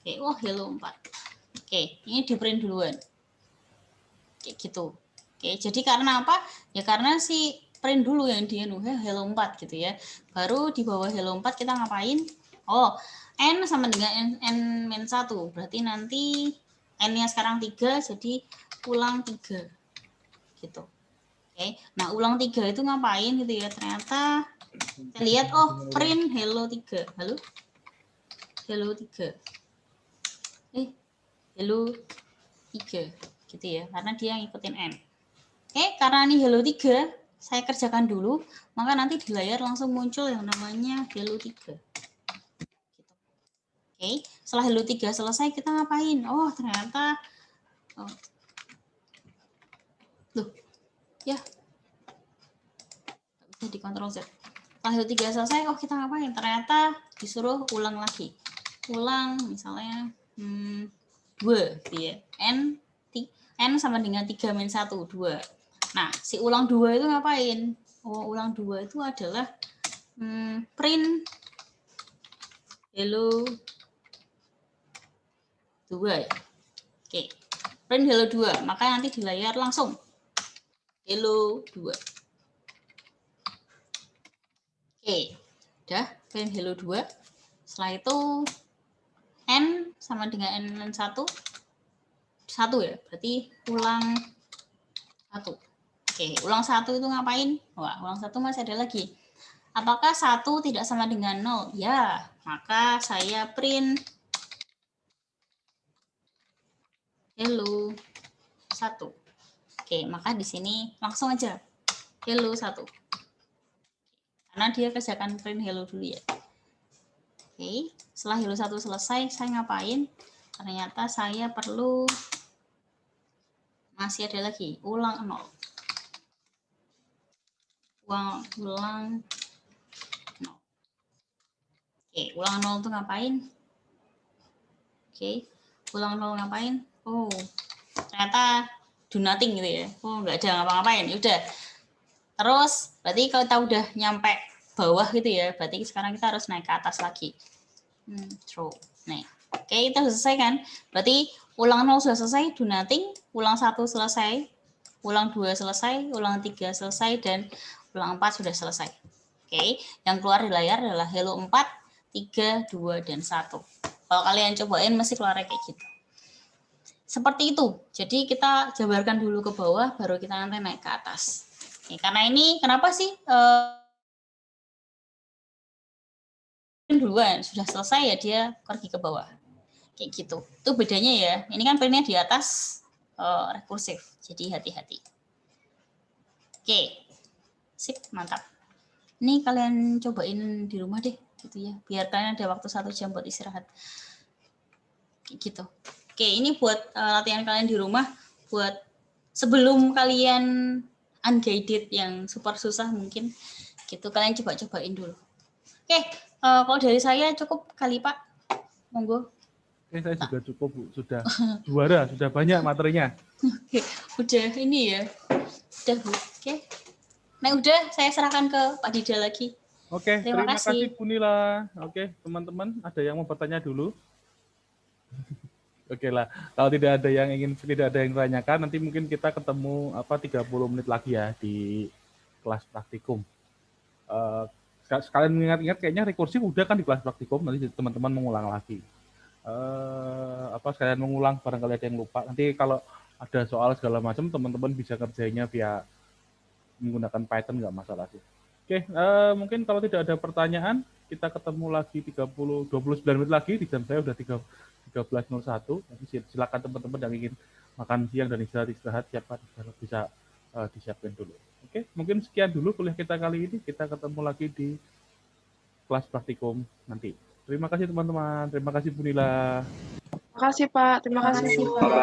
Oke, hello 4. Oke, ini di print duluan. Kayak gitu. Oke, jadi karena apa? Ya karena si print dulu yang di hello 4 gitu ya. Baru di bawah hello 4 kita ngapain? N sama dengan N-1. Berarti nanti N-nya sekarang 3, jadi ulang 3. Gitu. Oke. Nah, ulang 3 itu ngapain gitu ya? Ternyata kita lihat, print hello 3. Halo? Hello 3. Hello 3. Gitu ya. Karena dia ngikutin N. Oke, karena ini hello 3, saya kerjakan dulu, maka nanti di layar langsung muncul yang namanya hello 3. Gitu. Oke, setelah hello 3 selesai, kita ngapain? Ternyata, ya, bisa di Ctrl Z. Setelah hello 3 selesai, kita ngapain? Ternyata disuruh ulang lagi. Ulang, misalnya, 2, gitu ya. N sama dengan 3 min 1, 2. Nah, si ulang 2 itu ngapain? Ulang 2 itu adalah print hello 2 ya. Oke. Print hello 2, maka nanti di layar langsung hello 2. Oke. Udah print hello 2. Setelah itu N sama dengan N1 1 ya. Berarti ulang 1. Oke, ulang 1 itu ngapain? Ulang 1 masih ada lagi. Apakah 1 tidak sama dengan 0? Ya, maka saya print hello 1. Oke, maka di sini langsung aja hello 1. Karena dia kerjakan print hello dulu ya. Oke, setelah hello 1 selesai, saya ngapain? Ternyata saya perlu masih ada lagi, ulang 0. Ulang 0. Oke, ulang 0 itu ngapain? Oke, ulang 0 ngapain? Ternyata do nothing gitu ya. Nggak ada ngapa-ngapain. Udah. Terus, berarti kalau kita udah nyampe bawah gitu ya, berarti sekarang kita harus naik ke atas lagi. Throw. Nih. Oke, kita sudah selesai kan? Berarti ulang 0 sudah selesai, do nothing. Ulang 1 selesai. Ulang 2 selesai. Ulang 3 selesai. Dan ulang 4 sudah selesai. Oke, yang keluar di layar adalah hello 4, 3, 2, dan 1. Kalau kalian cobain, mesti keluar kayak gitu. Seperti itu. Jadi kita jabarkan dulu ke bawah, baru kita nanti naik ke atas. Karena ini, kenapa sih duluan sudah selesai ya dia pergi ke bawah. Kayak gitu. Itu bedanya ya. Ini kan printnya di atas rekursif. Jadi hati-hati. Oke. Sip, mantap. Ini kalian cobain di rumah deh, gitu ya. Biar kalian ada waktu 1 jam buat istirahat. Kayak gitu. Oke, ini buat latihan kalian di rumah, buat sebelum kalian unguided yang super susah mungkin, gitu. Kalian coba-cobain dulu. Oke, kalau dari saya cukup kali Pak. Monggo. Oke, saya juga cukup Bu. Sudah juara, sudah banyak materinya. Oke, udah ini ya. Udah Bu. Oke. Nah udah, saya serahkan ke Pak Dida lagi. Oke, Terima terima kasih kasih. Bu Nila. Oke, teman-teman, ada yang mau bertanya dulu? Oke lah, kalau tidak ada yang ditanyakan, nanti mungkin kita ketemu 30 menit lagi ya di kelas praktikum. Sekalian mengingat-ingat, kayaknya rekursif udah kan di kelas praktikum, nanti teman-teman mengulang lagi. Sekalian mengulang, barangkali ada yang lupa. Nanti kalau ada soal segala macam, teman-teman bisa kerjanya via menggunakan Python, nggak masalah sih. Oke, mungkin kalau tidak ada pertanyaan, kita ketemu lagi 29 menit lagi, di jam saya udah 13.01. Nanti silakan teman-teman yang ingin makan siang dan istirahat siapa bisa disiapkan dulu. Oke, mungkin sekian dulu kuliah kita kali ini. Kita ketemu lagi di kelas praktikum nanti. Terima kasih teman-teman. Terima kasih Bu Nila. Terima kasih Pak. Terima kasih. Terima kasih Pak.